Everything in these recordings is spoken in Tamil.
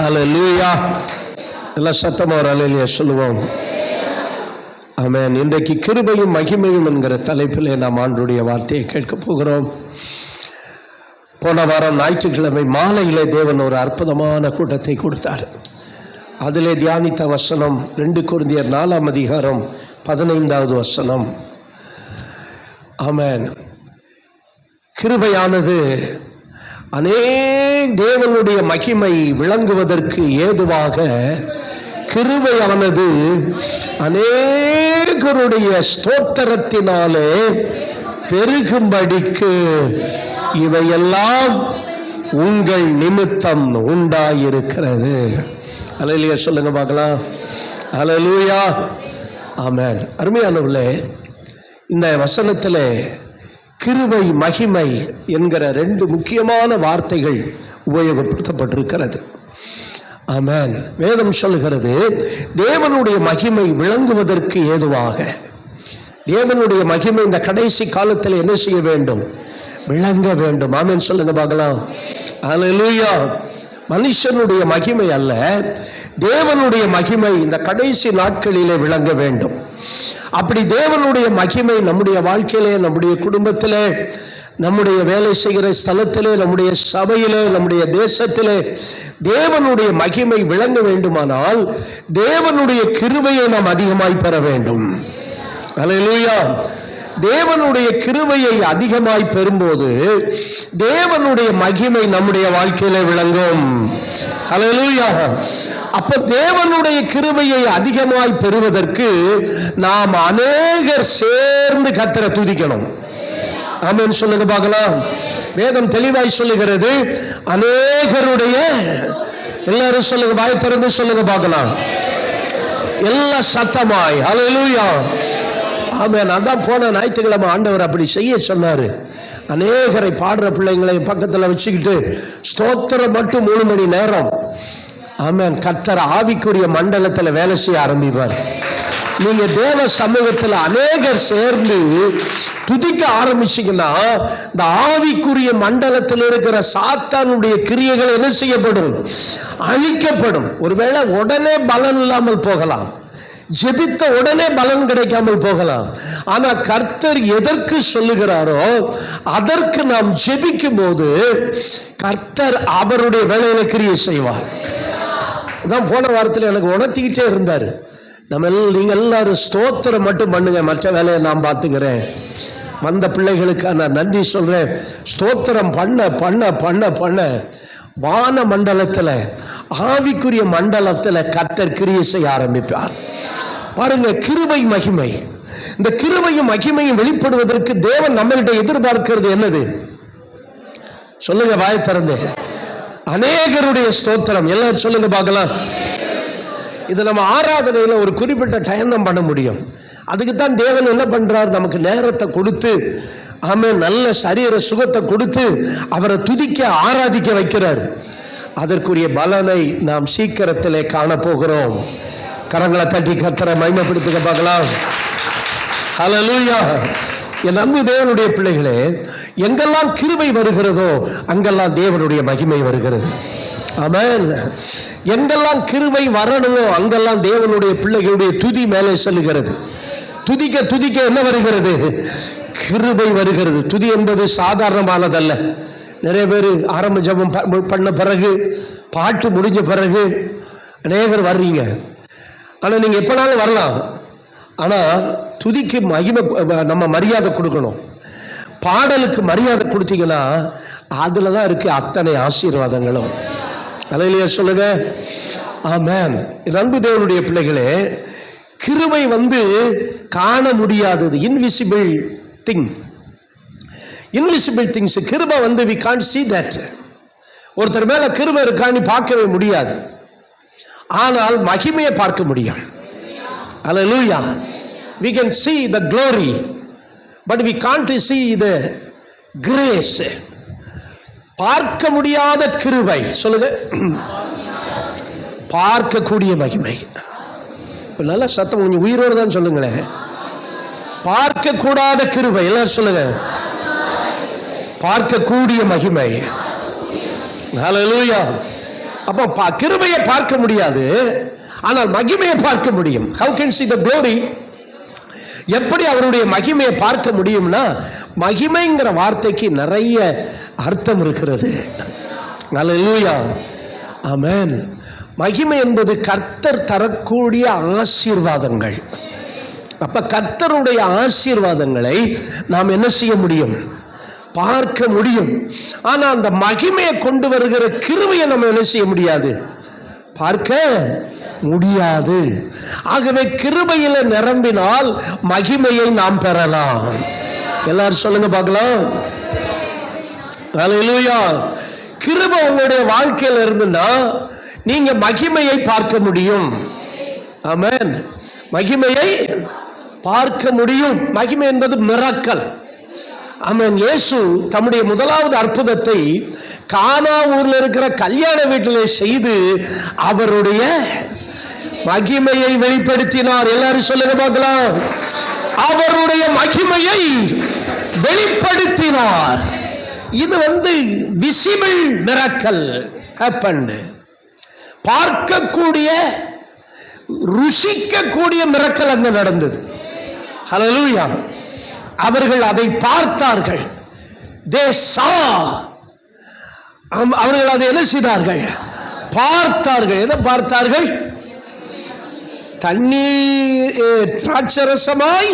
ஹல்லேலூயா. எல்லாம் சத்தமா ஒரு அல்லேலூயா சொல்லுவோம். ஆமென். இன்றைக்கு கிருபையும் மகிமையும் என்கிற தலைப்பிலே நாம் ஆண்டவருடைய வார்த்தையை கேட்க போகிறோம். போன வாரம் ஞாயிற்றுக்கிழமை மாலையிலே தேவன் ஒரு அற்புதமான கூட்டத்தை கொடுத்தார். அதிலே தியானித்த வசனம் 2 கொரிந்தியர் 4ஆம் அதிகாரம் 15வது வசனம். ஆமென். கிருபையானது தேவனுடைய மகிமை விளங்குவதற்கு ஏதுவாக கிருபையானது அநேகருடைய ஸ்தோத்திரத்தினாலே பெருகும்படிக்கு இவையெல்லாம் உங்கள் நிமித்தம் உண்டாயிருக்கிறது. அல்லேலூயா சொல்லுங்க பார்க்கலாம். அல்லேலூயா. ஆமென். அருமையானவர்களே, இந்த வசனத்தில் கிருபை மகிமை என்கிற 2 முக்கியமான வார்த்தைகள் உபயோகப்படுத்தப்பட்டிருக்கிறது. ஆமென். வேதம் சொல்லுகிறது, தேவனுடைய மகிமை விளங்குவதற்கு ஏதுவாக. தேவனுடைய மகிமை இந்த கடைசி காலத்தில் என்ன செய்ய வேண்டும்? விளங்க வேண்டும். ஆமென் சொல்லுங்க பார்க்கலாம். அல்லேலூயா. மனுஷனுடைய மகிமை அல்ல, தேவனுடைய மகிமை இந்த கடைசி நாட்களிலே விளங்க வேண்டும். அப்படி தேவனுடைய மகிமை நம்முடைய வாழ்க்கையிலே, நம்முடைய குடும்பத்திலே, நம்முடைய வேலை செய்கிற ஸ்தலத்திலே, நம்முடைய சபையிலே, நம்முடைய தேசத்திலே தேவனுடைய மகிமை விளங்க வேண்டுமானால் தேவனுடைய கிருபையை நாம் அதிகமாய் பெற வேண்டும். அல்லேலூயா. தேவனுடைய கிருபையை அதிகமாய் பெறும்போது தேவனுடைய மகிமை நம்முடைய வாழ்க்கையிலே விளங்கும். அல்லேலூயா. அப்ப தேவனுடைய கிருபையை அதிகமாய் பெறுவதற்கு நாம் அநேகர் சேர்ந்து கர்த்தரை துதிக்கணும். ஆமென் சொல்லுங்க பார்க்கலாம். வேதம் தெளிவாய் சொல்லுகிறது, அநேகருடைய, எல்லாரும் சொல்லுங்க, வாய் திறந்து சொல்லுங்க பார்க்கலாம், எல்லா சத்தமாய். அல்லேலூயா. ஆமென். அதான் போன ஞாயிற்றுக்கிழமை ஆண்டவர் அப்படி செய்ய சொன்னாரு. அநேகரை பாடுற பிள்ளைங்களை பக்கத்தில் வச்சுக்கிட்டு ஸ்தோத்திரம் மட்டும் 3 மணி நேரம். ஆமென். கர்த்தர் ஆவிக்குரிய மண்டலத்தில் வேலை செய்ய ஆரம்பிப்பார். நீங்க தேவ சமூகத்தில் அநேகர் சேர்ந்து துதிக்க ஆரம்பிச்சீங்கன்னா இந்த ஆவிக்குரிய மண்டலத்தில் இருக்கிற சாத்தானுடைய கிரியைகள் என்ன செய்யப்படும்? அழிக்கப்படும். ஒருவேளை உடனே பலன் இல்லாமல் போகலாம், ஜெபித்த உடனே பலன் கிடைக்காமல் போகலாம். ஆனா கர்த்தர் எதற்கு சொல்லுகிறாரோ அதற்கு நாம் ஜெபிக்கும் போது கர்த்தர் அவருடைய வேலையில கிரியை செய்வார். அதான் போன வாரத்தில் எனக்கு உணர்த்திக்கிட்டே இருந்தார். நீங்க எல்லாரும் ஸ்தோத்திரம் மட்டும் பண்ணுங்க, மற்ற வேலையை நான் பார்த்துக்கிறேன். வந்த பிள்ளைகளுக்கு நான் நன்றி சொல்றேன். ஸ்தோத்திரம் பண்ண பண்ண பண்ண பண்ண வான மண்டலத்தில், ஆவிக்குரிய மண்டலத்தில் கர்த்தர் கிரியை செய்ய ஆரம்பிப்பார். பாருங்க, கிருபை மகிமை. இந்த கிருபையும் மகிமையும் வெளிப்படுவதற்கு தேவன் நம்மகிட்ட எதிர்பார்க்கிறது என்னது? சொல்லுங்க வாய் திறந்து. அநேகருடைய ஸ்தோத்திரம். எல்லாரும் சொல்லுங்க பார்க்கலாம். இது நம்ம ஆராதனையில ஒரு குறிப்பிட்ட டைம் தான் பண்ண முடியும். அதுக்கு தான் தேவன் என்ன பண்றார்? நமக்கு நேரத்தை கொடுத்து, ஆமென், நல்ல சரீர சுகத்தை கொடுத்து அவரை துதிக்க ஆராதிக்க வைக்கிறார். அதற்குரிய பலனை நாம் சீக்கிரத்திலே காணப்போகிறோம். கரங்களை தட்டி கர்த்தரை மகிமைப்படுத்துக பார்க்கலாம். ஹல்லேலூயா. என் அன்பு தேவனுடைய பிள்ளைகளே, எங்கெல்லாம் கிருபை வருகிறதோ அங்கெல்லாம் தேவனுடைய மகிமை வருகிறது. ஆமென். எங்கெல்லாம் கிருபை வரணுமோ அங்கெல்லாம் தேவனுடைய பிள்ளைகளுடைய துதி மேலே செல்லுகிறது. துதிக்க துதிக்க என்ன வருகிறது? கிருபை வருகிறது. துதி என்பது சாதாரணமானதல்ல. நிறைய பேர் ஆரம்ப ஜெபம் பண்ண பிறகு, பாட்டு முடிஞ்ச பிறகு அநேகர் வர்றீங்க. ஆனால் நீங்கள் எப்போனாலும் வரலாம். ஆனால் துதிக்கு மகிமை, நம்ம மரியாதை கொடுக்கணும். பாடலுக்கு மரியாதை கொடுத்தீங்கன்னா அதில் தான் இருக்கு அத்தனை ஆசீர்வாதங்களும். அல்லேலூயா சொல்லுங்க. ஆமென். அன்பு தேவனுடைய பிள்ளைகளே, கிருபை காண முடியாதது, இன்விசிபிள் திங். Invisible things. கிருபை we can't see that. ஒருத்தர் மேல கிருபை இருக்கான்னு பார்க்கவே முடியாது, ஆனால் மகிமையை பார்க்க முடியும். அல்லேலூயா. We can see the glory, but we can't see the grace. பார்க்க முடியாத கிருபை. சொல்லுங்க. பார்க்கக்கூடிய மகிமை. நல்ல சத்தம், கொஞ்சம் உயிரோடு தான் சொல்லுங்களேன். பார்க்க கூடாத கிருபை. எல்லாரும் சொல்லுங்க. பார்க்கக்கூடிய மகிமை. ஹல்லேலூயா. அப்போ கிருபையை பார்க்க முடியாது, ஆனால் மகிமையை பார்க்க முடியும். How can see the glory? எப்படி அவருடைய மகிமையை பார்க்க முடியும்னா, மகிமைங்கிற வார்த்தைக்கு நிறைய அர்த்தம் இருக்கிறது. அல்லேலூயா, ஆமென். மகிமை என்பது கர்த்தர் தரக்கூடிய ஆசீர்வாதங்கள். அப்ப கர்த்தருடைய ஆசீர்வாதங்களை நாம் என்ன செய்ய முடியும்? பார்க்க முடியும். ஆனா அந்த மகிமையை கொண்டு வருகிற கிருபையை நம்ம என்ன செய்ய முடியாது? பார்க்க முடியாது. ஆகவே கிருபையில நிரம்பினால் மகிமையை நாம் பெறலாம். எல்லாரும் சொல்லுங்க பார்க்கலாம். அல்லேலூயா. கிருபை உங்களுடைய வாழ்க்கையில் இருந்துன்னா நீங்க மகிமையை பார்க்க முடியும். ஆமென். மகிமையை பார்க்க முடியும். மகிமை என்பது மிரக்கல். ஆமென். இயேசு தம்முடைய முதலாவது அற்புதத்தை கானா ஊர்ல இருக்கிற கல்யாண வீட்டிலே செய்து அவருடைய மகிமையை வெளிப்படுத்தினார். எல்லாரும் சொல்லுங்க பார்க்கலாம். அவருடைய மகிமையை வெளிப்படுத்தினார். இது விசிபிள் மிரக்கல் ஹேப்பன்ட். பார்க்கக்கூடிய, ருசிக்கக்கூடிய மிரக்கல் அங்க நடந்தது. ஹல்லேலூயா. அவர்கள் அதை பார்த்தார்கள். They saw. அவர்கள் அதை என்ன செய்தார்கள்? பார்த்தார்கள். எதை பார்த்தார்கள்? தண்ணீர் திராட்சரசமாய்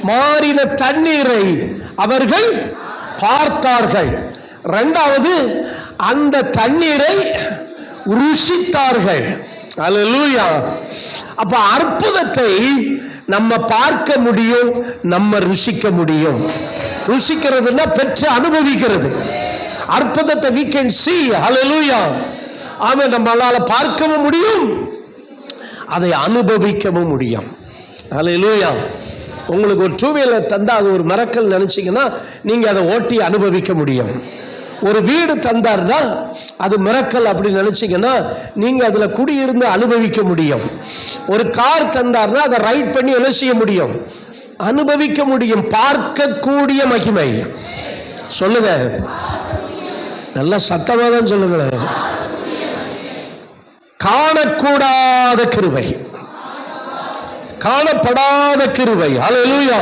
மாறின தண்ணீரை அவர்கள் பார்த்தார்கள். இரண்டாவது, அந்த தண்ணீரை ருசித்தார்கள். அல்லேலூயா. அப்ப அற்புதத்தை நம்ம பார்க்க முடியும், நம்ம ருசிக்க முடியும். ருசிக்கிறதுனா பெற்று அனுபவிக்கிறது. அற்புதத்தை we can see. ஹல்லேலூயா. ஆமென். நம்மளால பார்க்கவும் முடியும், அதை அனுபவிக்கவும் முடியும். ஹல்லேலூயா. உங்களுக்கு ஒரு டூ வீலர் தந்தா அது ஒரு மிரக்கல் நினைச்சீங்கன்னா நீங்க அதை ஓட்டி அனுபவிக்க முடியும். ஒரு வீடு தந்தார்னா அது மிரக்கல் அப்படி நினைச்சீங்கன்னா நீங்க அதுல குடியிருந்து அனுபவிக்க முடியும். ஒரு கார் தந்தார்னா அதை ரைட் பண்ணி என்ன செய்ய முடியும்? அனுபவிக்க முடியும். பார்க்கக்கூடிய மகிமை. சொல்லுங்க, நல்லா சத்தமா தான் சொல்லுங்களேன். காணக்கூடாத கிருபை, காணப்படாத கிருபை. ஹல்லேலூயா.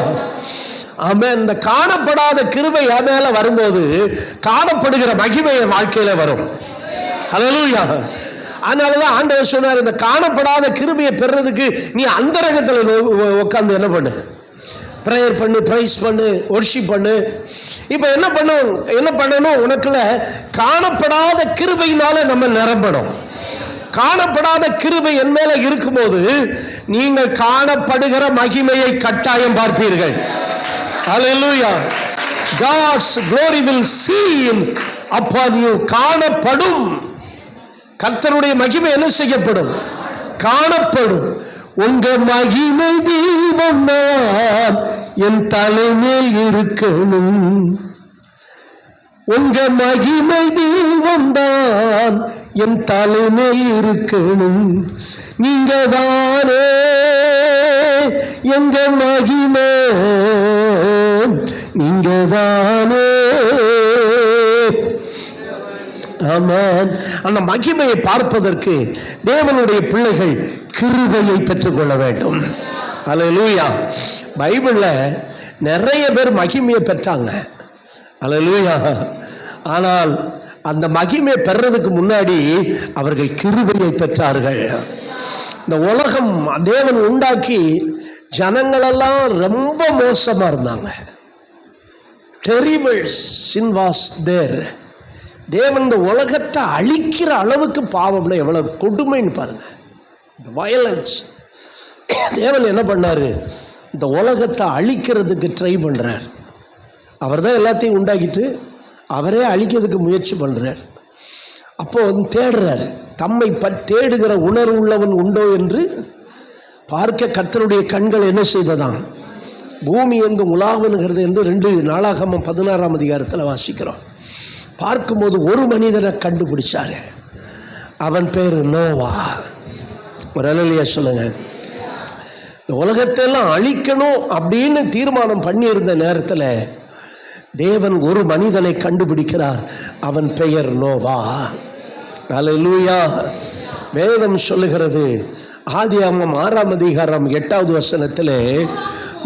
ஆமென். இந்த காணப்படாத கிருபை மேல வரும்போது காணப்படுகிற மகிமை வாழ்க்கையில வரும். ஹல்லேலூயா. அதனாலதான் ஆண்டவர் சொன்னார், இந்த காணப்படாத கிருபையை பெறதுக்கு நீ அந்தரங்கத்துல உட்கார்ந்து என்ன பண்ணு? பிரேயர் பண்ணு, பிரைஸ் பண்ணு, வொர்ஷிப் பண்ணு. இப்ப என்ன பண்ணணும்? உனக்குள்ள காணப்படாத கிருபையினால நம்ம நிரம்பணும். காணப்படாத கிருபை என் மேல இருக்கும்போது நீங்கள் காணப்படுகிற மகிமையை கட்டாயம் பார்ப்பீர்கள். Hallelujah. God's glory will seen upon you. காணப்படும். கர்த்தருடைய மகிமை என்ன செய்யப்படும்? காணப்படும். உங்க மகிமை தீபம் தான் என் தலைமேல் இருக்கணும். உங்க மகிமை தீபம் தான் என் தலைமேல் இருக்கணும். நீங்க தானே எங்க மகிமை, நீங்க தானே. ஆமென். அந்த மகிமையை பார்ப்பதற்கு தேவனுடைய பிள்ளைகள் கிருபையை பெற்றுக்கொள்ள வேண்டும். அல்லேலூயா. பைபிள்ல நிறைய பேர் மகிமையை பெற்றாங்க. அல்லேலூயா. ஆனால் அந்த மகிமையை பெறதுக்கு முன்னாடி அவர்கள் கிருபையை பெற்றார்கள். இந்த உலகம் தேவன் உண்டாக்கி ஜனங்களெல்லாம் ரொம்ப மோசமா இருந்தாங்க. Terrible sin was there. தேவன் இந்த உலகத்தை அழிக்கிற அளவுக்கு பாவம்னா எவ்வளவு கொடுமைன்னு பாருங்க. இந்த வயலன்ஸ். தேவன் என்ன பண்ணாரு? இந்த உலகத்தை அழிக்கிறதுக்கு ட்ரை பண்றார். அவர் தான் எல்லாத்தையும் உண்டாக்கிட்டு அவரே அழிக்கிறதுக்கு முயற்சி பண்றார். அப்போ தேடுறாரு. தம்மை தேடுகிற உணர்வு உள்ளவன் உண்டோ என்று பார்க்க கர்த்தருடைய கண்கள் என்ன செய்ததாம்? பூமி எங்கும் உலாவனுகிறது என்று 2 நாளாகமம் 16ஆம் அதிகாரத்தில் வாசிக்கிறோம். பார்க்கும்போது ஒரு மனிதனை கண்டுபிடிச்சாரு. அவன் பேர் நோவா. ஒரு அல்லேலூயா சொல்லுங்க. இந்த உலகத்தெல்லாம் அழிக்கணும் அப்படின்னு தீர்மானம் பண்ணியிருந்த நேரத்தில் தேவன் ஒரு மனிதனை கண்டுபிடிக்கிறார். அவன் பெயர் நோவா. அல்லேலூயா. வேதம் சொல்லுகிறது, ஆதியாகமம் 6ஆம் அதிகாரம் 8வது வசனத்திலே,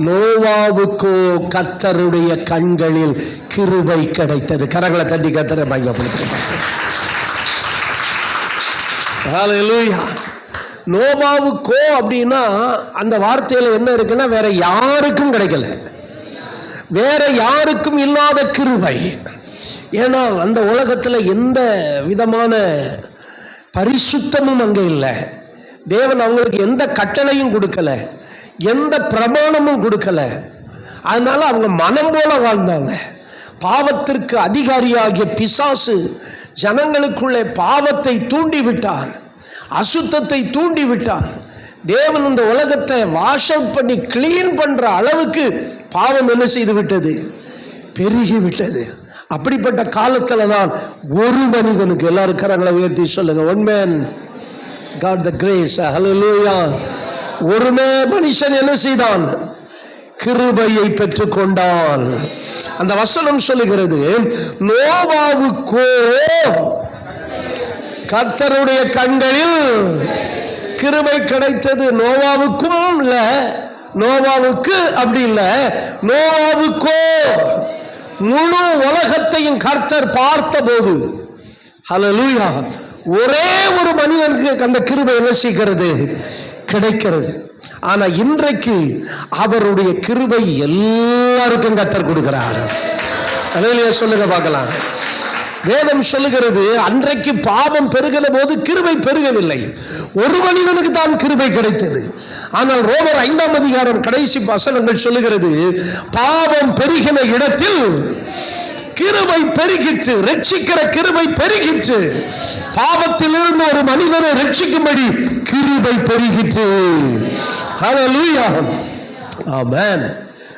நோவாவுக்கோ கர்த்தருடைய கண்களில் கிருபை கிடைத்தது. கரங்களை தட்டி கர்த்தரை மகிமைப்படுத்துகிறார். ஹல்லேலூயா. நோவாவுக்கோ அப்படின்னா அந்த வார்த்தையில் என்ன இருக்குன்னா, வேற யாருக்கும் கிடைக்கல, வேற யாருக்கும் இல்லாத கிருபை. ஏன்னா அந்த உலகத்தில் எந்த விதமான பரிசுத்தமும் அங்கே இல்லை. தேவன் அவங்களுக்கு எந்த கட்டளையும் கொடுக்கல, எந்த பிரமாணமும் கொடுக்கல. அதனால அவங்க மனம் போல வாழ்ந்தாங்க. பாவத்திற்கு அதிகாரியாகிய பிசாசு ஜனங்களுக்குள்ளே பாவத்தை தூண்டி விட்டான், அசுத்தத்தை தூண்டி விட்டான். தேவன் இந்த உலகத்தை வாஷ் அவுட் பண்ணி கிளீன் பண்ற அளவுக்கு பாவம் என்ன செய்து விட்டது? பெருகி விட்டது. அப்படிப்பட்ட காலத்துல தான் ஒரு மனிதனுக்கு, எல்லாரும் கரங்களை உயர்த்தி சொல்லுங்க, one man got the grace. Hallelujah. ஒரு மனுஷன் என்ன செய்தான்? கிருபையை பெற்றுக் கொண்டான். அந்த வசனம் சொல்லுகிறது, நோவாவுக்கோ கர்த்தருடைய கண்களில் கிருபை கிடைத்தது. நோவாவுக்கும் இல்ல, நோவாவுக்கு அப்படி இல்ல, நோவாவுக்கோ. முழு உலகத்தையும் கர்த்தர் பார்த்த போது, ஹல்லேலூயா, ஒரே ஒரு மனிதனுக்கு அந்த கிருபை என்ன செய்கிறது? கிடைக்கிறது. ஆனா இன்றைக்கு அவருடைய கிருபை எல்லாருக்கும் கர்த்தர் கொடுக்கிறார். ஹல்லேலூயா சொல்லுங்க பார்க்கலாம். வேதம் சொல்லுகிறது, அன்றைக்கு பாவம் பெருகின போது கிருபை பெருகவில்லை, ஒரு மனிதனுக்கு தான் கிருபை கிடைத்தது. ஆனால் ரோமர் 5ஆம் அதிகாரம் கடைசி வசனங்கள் சொல்லுகிறது, பாவம் பெருகின இடத்தில் கிருபை பெருகிற்று, ரட்சிக்கிற கிருபை பெருகிற்று. பாவத்திலிருந்து ஒரு மனிதனை ரட்சிக்கும்படி கிருபை பெருகிற்று. ஹல்லேலூயா, ஆமென்.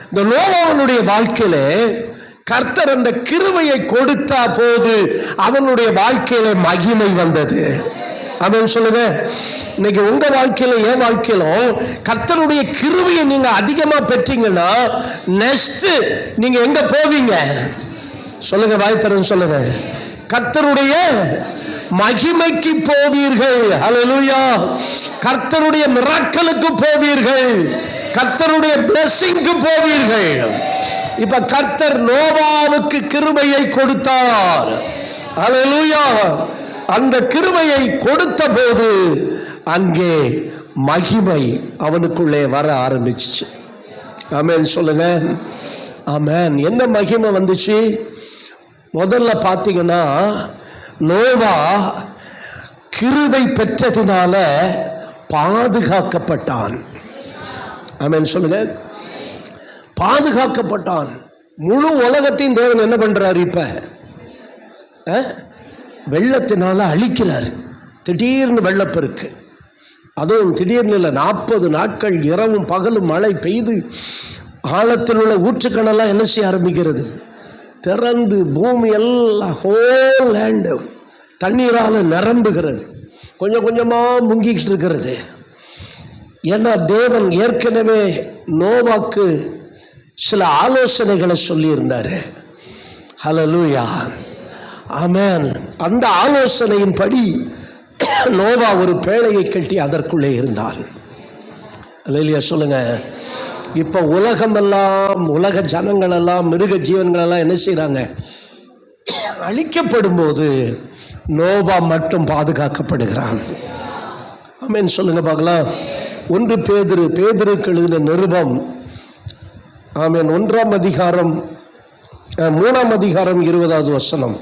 இந்த நோவாவுடைய வாழ்க்கையிலே கர்த்தர் அந்த கிருபையை கொடுத்த போது அவனுடைய வாழ்க்கையில மகிமை வந்தது. ஆமென் சொல்லுங்க. இன்னைக்கு உங்க வாழ்க்கையில, என் வாழ்க்கையிலும் கர்த்தருடைய கிருபையை நீங்க அதிகமா பெற்றீங்கன்னா நெக்ஸ்ட் நீங்க எங்க போவீங்க? சொல்லுங்க, வாய்த்தரன்னு சொல்லுங்க. கர்த்தருடைய மகிமைக்கு போவீர்கள். ஹல்லேலூயா. கர்த்தருடைய மிராக்கிளுக்கு போவீர்கள், கர்த்தருடைய பிளெஸிங்க்கு போவீர்கள். இப்ப கர்த்தர் நோவாவுக்கு கிருபையை கொடுத்தார். ஹல்லேலூயா. அந்த கிருபையை கொடுத்த போது அங்கே மகிமை அவனுக்குள்ளே வர ஆரம்பிச்சு. ஆமென் சொல்லுங்க, ஆமென். என்ன மகிமை வந்துச்சு? முதல்ல பார்த்தீங்கன்னா, நோவா கிருபை பெற்றதினால பாதுகாக்கப்பட்டான். ஆமென் சொல்லுங்க, பாதுகாக்கப்பட்டான். முழு உலகத்தையும் தேவன் என்ன பண்றாரு? இப்ப வெள்ளத்தினால அழிக்கிறாரு. திடீர்னு வெள்ளப்பெருக்கு, அதுவும் திடீர்னு இல்லை, 40 நாட்கள் இரவும் பகலும் மழை பெய்து ஆழத்தில் உள்ள ஊற்றுக்கணெல்லாம் என்ன செய்ய ஆரம்பிக்கிறது? திறந்து பூமி எல்லாம், ஹோல் லேண்டு தண்ணீரால் நிரம்புகிறது, கொஞ்சம் கொஞ்சமாக முங்கிக்கிட்டு இருக்கிறது. ஏன்னா தேவன் ஏற்கனவே நோவாக்கு சில ஆலோசனைகளை சொல்லியிருந்தாரு. ஹல்லேலூயா, ஆமென். அந்த ஆலோசனையின்படி நோவா ஒரு பேழையை கட்டி அதற்குள்ளே இருந்தான். ஹல்லேலூயா சொல்லுங்க. இப்போ உலகமெல்லாம், உலக ஜனங்கள் எல்லாம், மிருக ஜீவன்கள் எல்லாம் என்ன செய்கிறாங்க? அழிக்கப்படும் போது நோவா மட்டும் பாதுகாக்கப்படுகிறான். ஆமென் சொல்லுங்க பார்க்கலாம். 1 பேதுருக்கு எழுதின நிருபம், ஆமென், 1ஆம் அதிகாரம் 3ஆம் அதிகாரம் 20வது வசனம்.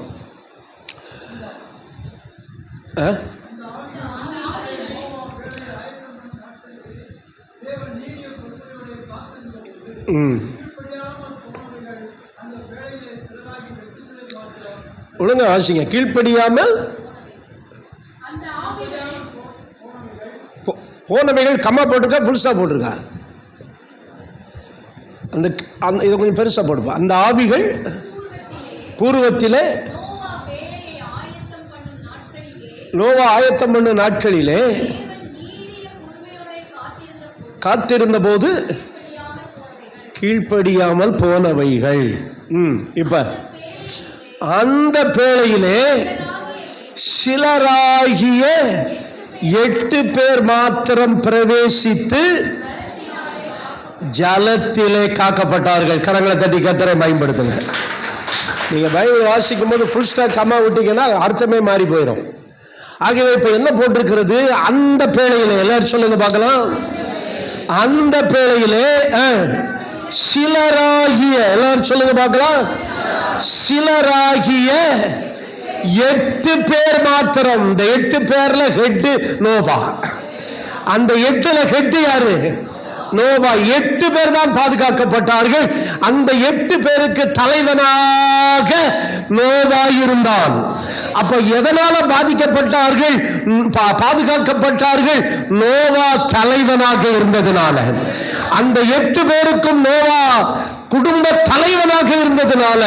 ஒழுங்கா வாசிங்க. கீழ்ப்படியாமல் போனவைகள் கம்மா போட்டிருக்கா, புதுசாக போட்டிருக்கா? அந்த இதை கொஞ்சம் பெருசாக போட்டுப்பா. அந்த ஆவிகள் பூர்வத்திலே நோவா ஆயத்தம் பண்ணும் நாட்களிலே காத்திருந்த போது கீழ்ப்படியாமல் போனவைகள். இப்ப அந்த பேழையிலே சிலராகிய 8 பேர் மாத்திரம் பிரவேசித்து ஜலத்திலே காக்கப்பட்டார்கள். கரங்களை தட்டி கர்த்தரை பயன்படுத்துங்க. நீங்க பைபிள் வாசிக்கும் போது ஃபுல் ஸ்டாப் கம்மா விட்டீங்கன்னா அர்த்தமே மாறி போயிடும். ஆகவே இப்ப என்ன போட்டிருக்கிறது? அந்த பேழையிலே, எல்லாரும் சொல்லுங்க பார்க்கலாம், அந்த பேழையிலே சிலராகிய, எல்லாரும் சொல்லுங்க பார்க்கலாம், சிலராகிய 8 பேர் மாத்திரம். இந்த 8 பேர்ல ஹெட் நோவா. அந்த 8ல ஹெட் யாரு? நோவா. 8 பேர் தான் பாதுகாக்கப்பட்டார்கள். அந்த 8 பேருக்கு தலைவனாக நோவா இருந்தான். அப்ப எதனால பாதிக்கப்பட்டார்கள், பாதுகாக்கப்பட்டார்கள்? நோவா தலைவனாக இருந்ததுனால. அந்த 8 பேருக்கும் நோவா குடும்ப தலைவனாக இருந்ததுனால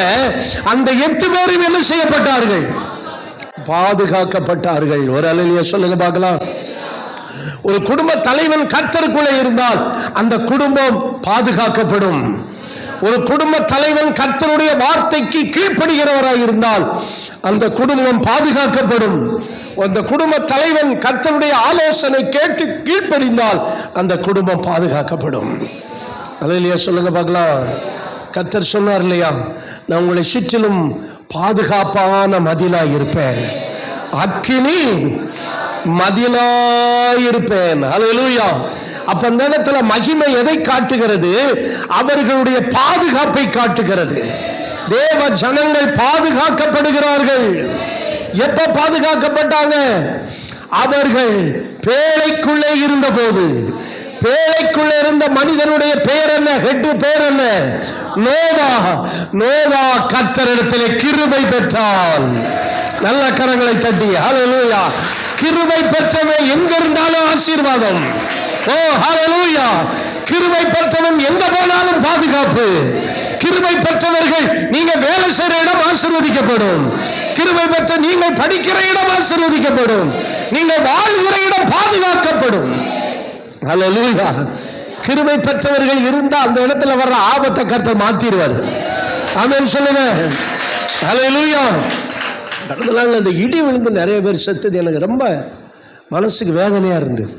அந்த 8 பேரும் என்ன செய்யப்பட்டார்கள்? பாதுகாக்கப்பட்டார்கள். ஒரு அல்லேலூயா சொல்லுங்க பார்க்கலாம். ஒரு குடும்ப தலைவன் கர்த்தருக்குள்ளே இருந்தால் அந்த குடும்பம் பாதுகாக்கப்படும். ஒரு குடும்ப தலைவன் கர்த்தருடைய வார்த்தைக்கு கீழ்ப்படுகிறவராய் இருந்தால் அந்த குடும்பம் பாதுகாக்கப்படும். அந்த குடும்ப தலைவன் கர்த்தருடைய ஆலோசனை கேட்டு கீழ்ப்படிந்தால் அந்த குடும்பம் பாதுகாக்கப்படும். அல்லேலூயா சொல்லுங்க பார்க்கலாம். கர்த்தர் சொன்னார் இல்லையா, நான் உங்களை சுற்றிலும் பாதுகாப்பான மதிலாய் இருப்பேன், அக்கினி மதிலாயிருப்பேன். அல்லேலூயா. அப்ப அந்த இடத்துல மகிமை எதை காட்டுகிறது? அவர்களுடைய பாதுகாப்பை காட்டுகிறது. தேவ ஜனங்கள் பாதுகாக்கப்படுகிறார்கள். எப்ப பாதுகாக்கப்பட்டாங்க? அவர்கள் பேழைக்குள்ளே இருந்த போது. பேழைக்குள்ளே இருந்த மனிதனுடைய பெயர் என்ன? ஹெட் பேர் என்ன? நோவா. நோவா கர்த்தரிடத்திலே கிருபை பெற்றான். நல்ல கரங்களை தட்டி ஹல்லேலூயா. கிருபை பெற்றவன் எங்க இருந்தாலும் ஆசீர்வாதம். ஓ ஹல்லேலூயா. கிருபை பெற்றவன் எங்க போனாலும் பாதுகாப்பு. கிருபை பெற்றவர்கள், நீங்க வேலை செய்கிற இடம் ஆசீர்வதிக்கப்படும். கிருபை பெற்ற நீங்கள் படிக்கிற இடம் ஆசீர்வதிக்கப்படும். நீங்கள் வாழ்கிற இடம் பாதுகாக்கப்படும். ஹல்லேலூயா. கிருபை பெற்றவர்கள் இருந்தா அந்த இடத்துல வர்ற ஆபத்தை கர்த்தர் மாத்திடுவார். ஆமென் சொல்லுங்க. ஹல்லேலூயா. கடந்த நாள் அந்த இடி விழுந்து நிறைய பேர் செத்துது. எனக்கு ரொம்ப மனசுக்கு வேதனையா இருந்தது.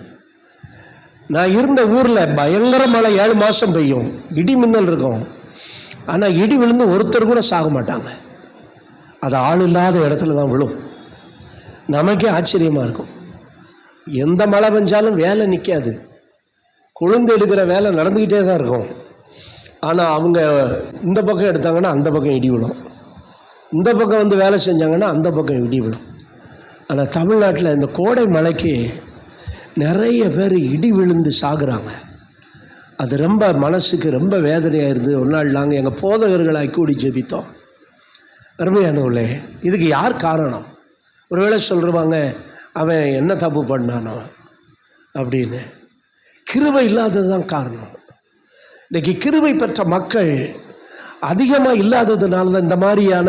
நான் இருந்த ஊர்ல பயங்கர மழை, 7 மாசம் பெய்யும், இடி மின்னல் இருக்கும். ஆனா இடி விழுந்து ஒருத்தர் கூட சாக மாட்டாங்க. அது ஆள் இல்லாத இடத்துல தான் விழும். நமக்கே ஆச்சரியமா இருக்கும். எந்த மழை பெஞ்சாலும் வேலை நிற்காது. கொழுந்து எடுக்கிற வேலை நடந்துக்கிட்டே தான் இருக்கும். ஆனால் அவங்க இந்த பக்கம் எடுத்தாங்கன்னா அந்த பக்கம் இடி விழும், இந்த பக்கம் வந்து வேலை செஞ்சாங்கன்னா அந்த பக்கம் இடி விழும். ஆனால் தமிழ்நாட்டில் இந்த கோடை மழைக்கு நிறைய பேர் இடி விழுந்து சாகுறாங்க. அது ரொம்ப மனசுக்கு ரொம்ப வேதனையாக இருந்து ஒரு நாள் நாங்கள் எங்கள் போதகர்களாக கூடி ஜெபித்தோம். அருமையானவர்களே, இதுக்கு யார் காரணம்? ஒருவேளை சொல்லுவாங்க, அவன் என்ன தப்பு பண்ணானோ அப்படின்னு. கிருபை இல்லாதது தான் காரணம். இன்றைக்கி கிருபை பெற்ற மக்கள் அதிகமாக இல்லாததுனால தான் இந்த மாதிரியான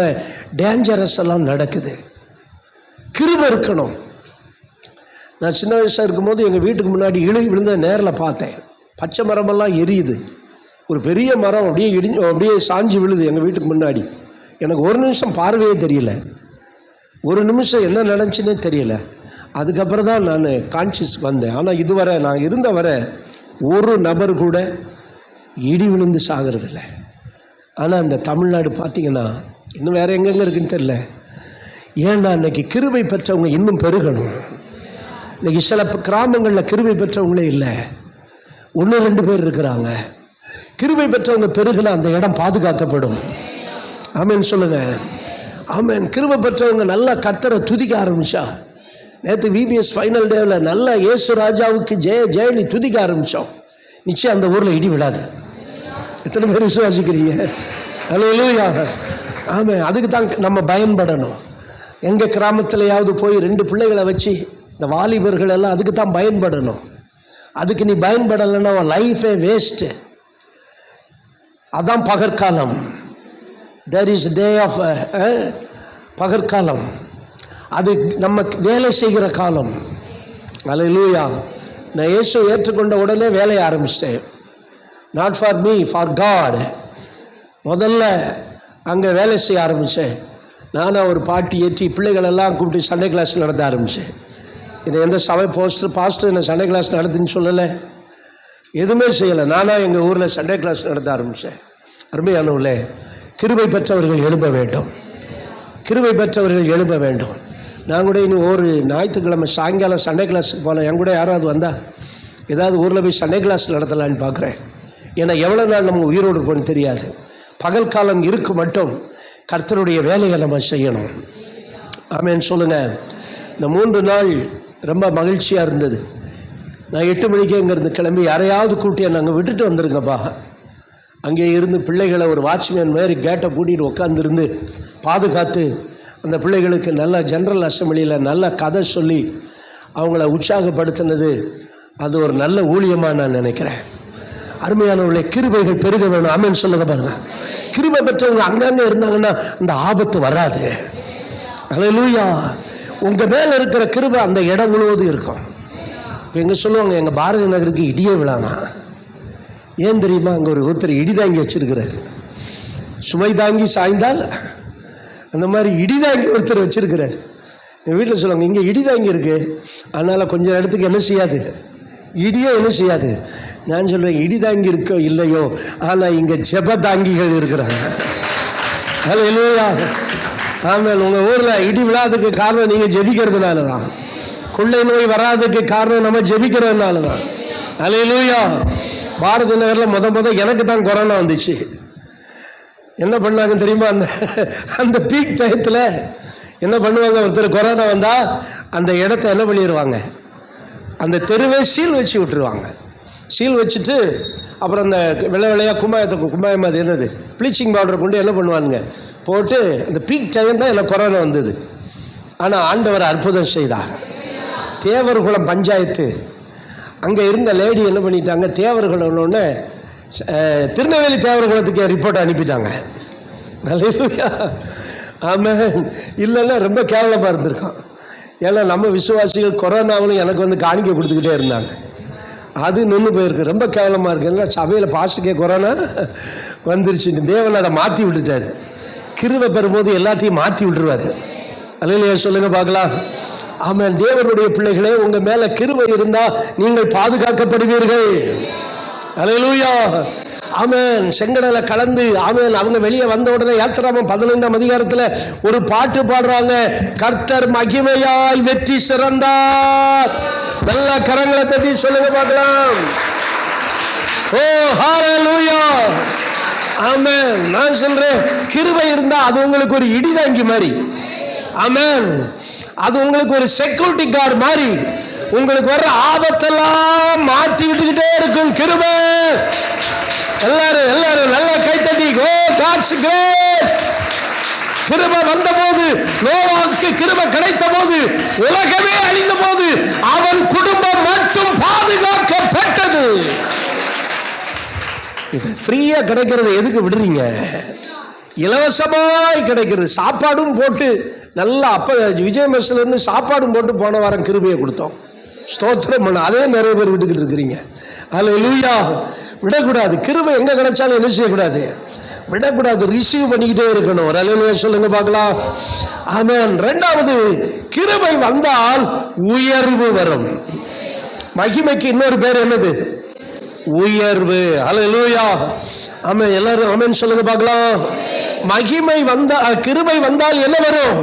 டேஞ்சரஸ் எல்லாம் நடக்குது. கிருபை இருக்கணும். நான் சின்ன வயசாக இருக்கும்போது எங்கள் வீட்டுக்கு முன்னாடி விழுந்த நேரில் பார்த்தேன். பச்சை மரமெல்லாம் எரியுது. ஒரு பெரிய மரம் அப்படியே சாஞ்சி விழுது எங்கள் வீட்டுக்கு முன்னாடி. எனக்கு ஒரு நிமிஷம் பார்வையே தெரியல. ஒரு நிமிஷம் என்ன நடந்துச்சுன்னே தெரியல. அதுக்கப்புறம் தான் நான் கான்ஷியஸ் வந்தேன். ஆனால் இதுவரை நான் இருந்த வரை ஒரு நபர் கூட இடி விழுந்து சாகிறதில்ல. ஆனால் அந்த தமிழ்நாடு பார்த்திங்கன்னா இன்னும் வேறு எங்கெங்கே இருக்குன்னு தெரியல. ஏன்னா இன்றைக்கி கிருபை பெற்றவங்க இன்னும் பெருகணும். இன்றைக்கி சில கிராமங்களில் கிருபை பெற்றவங்களே இல்லை, 1-2 பேர் இருக்கிறாங்க. கிருபை பெற்றவங்க பெருகினா அந்த இடம் பாதுகாக்கப்படும். ஆமென் சொல்லுங்க. ஆமென். கிருபை பெற்றவங்க நல்லா கர்த்தரை துதிக்க ஆரம்பிச்சா. நேற்று VBS ஃபைனல் டேவில் நல்லா இயேசு ராஜாவுக்கு ஜெயனி துதிக்க ஆரம்பித்தோம். நிச்சயம் அந்த ஊரில் இடி விழாது. எத்தனை பேர் விசுவாசிக்கிறீங்க? அல்லேலூயா. ஆமாம். அதுக்கு தான் நம்ம பயன்படணும். எங்கள் கிராமத்திலையாவது போய் 2 பிள்ளைகளை வச்சு இந்த வாலிபர்கள் எல்லாம் அதுக்கு தான் பயன்படணும். அதுக்கு நீ பயன்படலைன்னா லைஃபே வேஸ்ட்டு. அதான் பகற்காலம். There is day of பகற்காலம். அது நம்ம வேலை செய்கிற காலம். அல்லேலூயா. நான் இயேசு ஏற்றுக்கொண்ட உடனே வேலையை ஆரம்பிச்சிட்டேன். Not for me, for God. முதல்ல அங்கே வேலை செய்ய ஆரம்பித்தேன். நானும் ஒரு பாட்டி ஏற்றி பிள்ளைகளெல்லாம் கூப்பிட்டு சண்டே கிளாஸ் நடத்த ஆரம்பித்தேன். என்னை எந்த சபை பாஸ்டர் என்னை சண்டே கிளாஸ் நடத்துன்னு சொல்லலை, எதுவுமே செய்யலை. நானாக எங்கள் ஊரில் சண்டே கிளாஸ் நடத்த ஆரம்பித்தேன். அருமையானவர்களே, கிருபை பெற்றவர்கள் எழும்ப வேண்டும், கிருபை பெற்றவர்கள் எழும்ப வேண்டும். நான் கூட இன்னும் ஒரு ஞாயிற்றுக்கிழமை சாயங்காலம் சண்டே கிளாஸுக்கு போனேன். என் கூட யாராவது வந்தால் ஏதாவது ஊரில் போய் சண்டே கிளாஸ் நடத்தலான்னு பார்க்குறேன். ஏன்னா எவ்வளோ நாள் நம்ம உயிரோடு இருப்போன்னு தெரியாது. பகல் காலம் இருக்கு மட்டும் கர்த்தருடைய வேலையை நம்ம செய்யணும். ஆமேன்னு சொல்லுங்கள். இந்த 3 நாள் ரொம்ப மகிழ்ச்சியாக இருந்தது. நான் 8 மணிக்கே இங்கேருந்து கிளம்பி யாரையாவது கூட்டியை நாங்கள் விட்டுட்டு வந்துருங்கப்பா. அங்கே இருந்து பிள்ளைகளை ஒரு வாட்ச்மேன் மாரி கேட்டை பூட்டிட்டு உட்காந்துருந்து பாதுகாத்து அந்த பிள்ளைகளுக்கு நல்ல ஜென்ரல் அசம்பிளியில் நல்ல கதை சொல்லி அவங்கள உற்சாகப்படுத்தினது அது ஒரு நல்ல ஊழியமாக நான் நினைக்கிறேன். அருமையானவர்களே, கிருபைகள் பெருக வேணும். ஆமென் சொல்லுங்க பாருங்கள். கிருபை பெற்றவங்க அங்கங்கே இருந்தாங்கன்னா அந்த ஆபத்து வராது. அல்லேலூயா. உங்கள் மேலே இருக்கிற கிருபை அந்த இடம் முழுவதும் இருக்கும். இப்போ எங்கே சொல்லுவாங்க, எங்கள் பாரதி நகருக்கு இடியே விழாமா. ஏன் தெரியுமா? அங்கே ஒருத்தர் இடிதாங்கி வச்சுருக்கிறாரு. சுமை தாங்கி சாய்ந்தால் அந்த மாதிரி இடிதாங்கி ஒருத்தர் வச்சுருக்கிறார். எங்கள் வீட்டில் சொல்லுவாங்க, இங்கே இடிதாங்கி இருக்குது, அதனால் கொஞ்சம் இடத்துக்கு என்ன செய்யாது, இடியே என்ன செய்யாது. நான் சொல்கிறேன், இடிதாங்கி இருக்கோ இல்லையோ, ஆனால் இங்கே ஜெபதாங்கிகள் இருக்கிறாங்க. அல்லேலூயா. ஆமாம். உங்கள் ஊரில் இடி விழாததுக்கு காரணம் நீங்கள் ஜெபிக்கிறதுனால தான். கொள்ளை நோய் வராதுக்கு காரணம் நம்ம ஜெபிக்கிறதுனால தான். அல்லேலூயா. பாரதி நகரில் முத எனக்கு தான் கொரோனா வந்துச்சு. என்ன பண்ணாங்கன்னு தெரியுமா? அந்த பீக் டயத்தில் என்ன பண்ணுவாங்க, ஒருத்தர் கொரோனா வந்தால் அந்த இடத்த என்ன பண்ணிடுவாங்க, அந்த தெருவே சீல் வச்சு விட்டுருவாங்க. சீல் வச்சுட்டு அப்புறம் அந்த வெள்ளையாக கும்மாயம் அது என்னது ப்ளீச்சிங் பவுடரை கொண்டு என்ன பண்ணுவானுங்க போட்டு, அந்த பீக் டைம் தான் எனக்கு கொரோனா வந்தது. ஆனால் ஆண்டவர் அற்புதம் செய்தார். தேவர்குளம் பஞ்சாயத்து அங்கே இருந்த லேடி என்ன பண்ணிட்டாங்க, தேவர்குளம்னு திருநெல்வேலி தேவர்குளத்துக்கு ரிப்போர்ட் அனுப்பிட்டாங்க. நல்ல ஆமாம். இல்லைன்னா ரொம்ப கேவலமாக இருந்திருக்கான். ஏன்னா நம்ம விசுவாசிகள் கொரோனாவிலும் எனக்கு வந்து காணிக்க கொடுத்துக்கிட்டே இருந்தாங்க. அது நின்று போயிருக்கு. ரொம்ப கேவலமாக இருக்குது. ஏன்னா சபையில் பாஸ்டுக்கே கொரோனா வந்துருச்சு. தேவன் அதை மாற்றி விட்டுட்டார். கிருபை பெறும்போது எல்லாத்தையும் மாற்றி விட்டுருவார். அல்லேலூயா சொல்லுங்க பார்க்கலாம். ஆமாம். தேவனுடைய பிள்ளைகளே, உங்கள் மேலே கிருபை இருந்தால் நீங்கள் பாதுகாக்கப்படுவீர்கள். அல்லேலூயா. ஆமென். செங்கடலை கலந்து ஆமென். அவங்க வெளியே வந்த உடனே யாத்திராகமம் 15ஆம் அதிகாரத்தில் ஒரு பாட்டு பாடுறாங்க, கர்த்தர் மகிமையாய் வெற்றி சிறந்தார். நல்ல கரங்களை தட்டி சொல்லுங்க பார்க்கலாம். ஓ ஹல்லேலூயா. ஆமென். நான் சொல்றேன், கிருபை இருந்தா அது உங்களுக்கு ஒரு இடிதாங்கி மாதிரி. ஆமென். அது உங்களுக்கு ஒரு செக்யூரிட்டி கார்டு மாதிரி. உங்களுக்கு வர்ற ஆபத்தெல்லாம் மாற்றி விட்டுக்கிட்டே இருக்கும் கிருபை. எல்லாரும் நல்லா கைத்தட்டி ஓ காட்ஸ் கிரேட். கிருபை வந்த போது, நோவாவுக்கு கிருபை கிடைத்த போது, உலகமே அழிந்த போது அவன் குடும்பம் மட்டும் பாதுகாக்கப்பட்டது. இது ஃப்ரீயா கிடைக்கிறது எதுக்கு விடுறீங்க? இலவசமாய் கிடைக்கிறது. சாப்பாடும் போட்டு நல்லா அப்ப விஜய் மெஸ்ல இருந்து சாப்பாடும் போட்டு போன வாரம் கிருபையை கொடுத்தோம். ஸ்தோத்திரம் பண்ண. அதே நிறைய பேர் விட்டுக்கிட்டு இருக்கிறீங்க. அல்லேலூயா. விடக்கூடாது. கிருபை எங்க கிடைச்சாலும் என்ன செய்யக்கூடாது, விடக்கூடாது. ரிசீவ் பண்ணிக்கிட்டே இருக்கணும். அல்லேலூயா சொல்லுங்க பார்க்கலாம். ஆமென். இரண்டாவது, கிருபை வந்தால் உயர்வு வரும். மகிமைக்கு இன்னொரு பேர் என்னது? உயர்வு. அல்லேலூயா. ஆமென். எல்லாரும் ஆமென் சொல்லுங்க பார்க்கலாம். மகிமை வந்தால், கிருபை வந்தால் என்ன வரும்?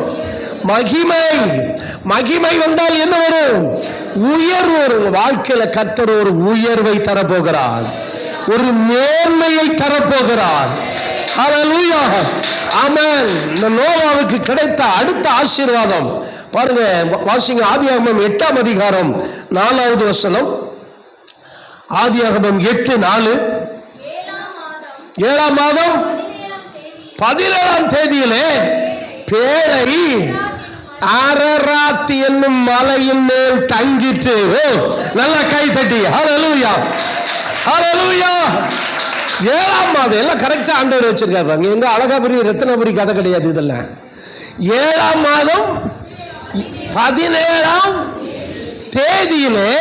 மகிமை வந்தால் என்ன வரும்? உயர்வு வரும். வாழ்க்கையில கர்த்தர் ஒரு உயர்வை தரப்போகிறார், ஒரு மேன்மையை தரப்போகிறார். ஹல்லேலூயா. ஆமென். இந்த நோவாவுக்கு கிடைத்த அடுத்த ஆசீர்வாதம் பாருங்க. வாசிங்க ஆதியாகமம் 8ஆம் அதிகாரம் 4வது வசனம். ஆதியாகமம் 8:4. 7ஆம் மாதம் 17ஆம் தேதியிலே பேழை அரராத் என்னும் மலையின் மேல் தங்கிற்று. நல்ல கை தட்டி ஹல்லேலூயா. ஹல்லேலூயா. 7ஆம் மாதம் எல்லாம் கரெக்டா ஆண்டவர் வச்சிருக்காரு. எங்க அழகாபுரி ரத்னபுரி கதை கிடையாது இதெல்லாம். 7ஆம் மாதம் 17ஆம் தேதியிலே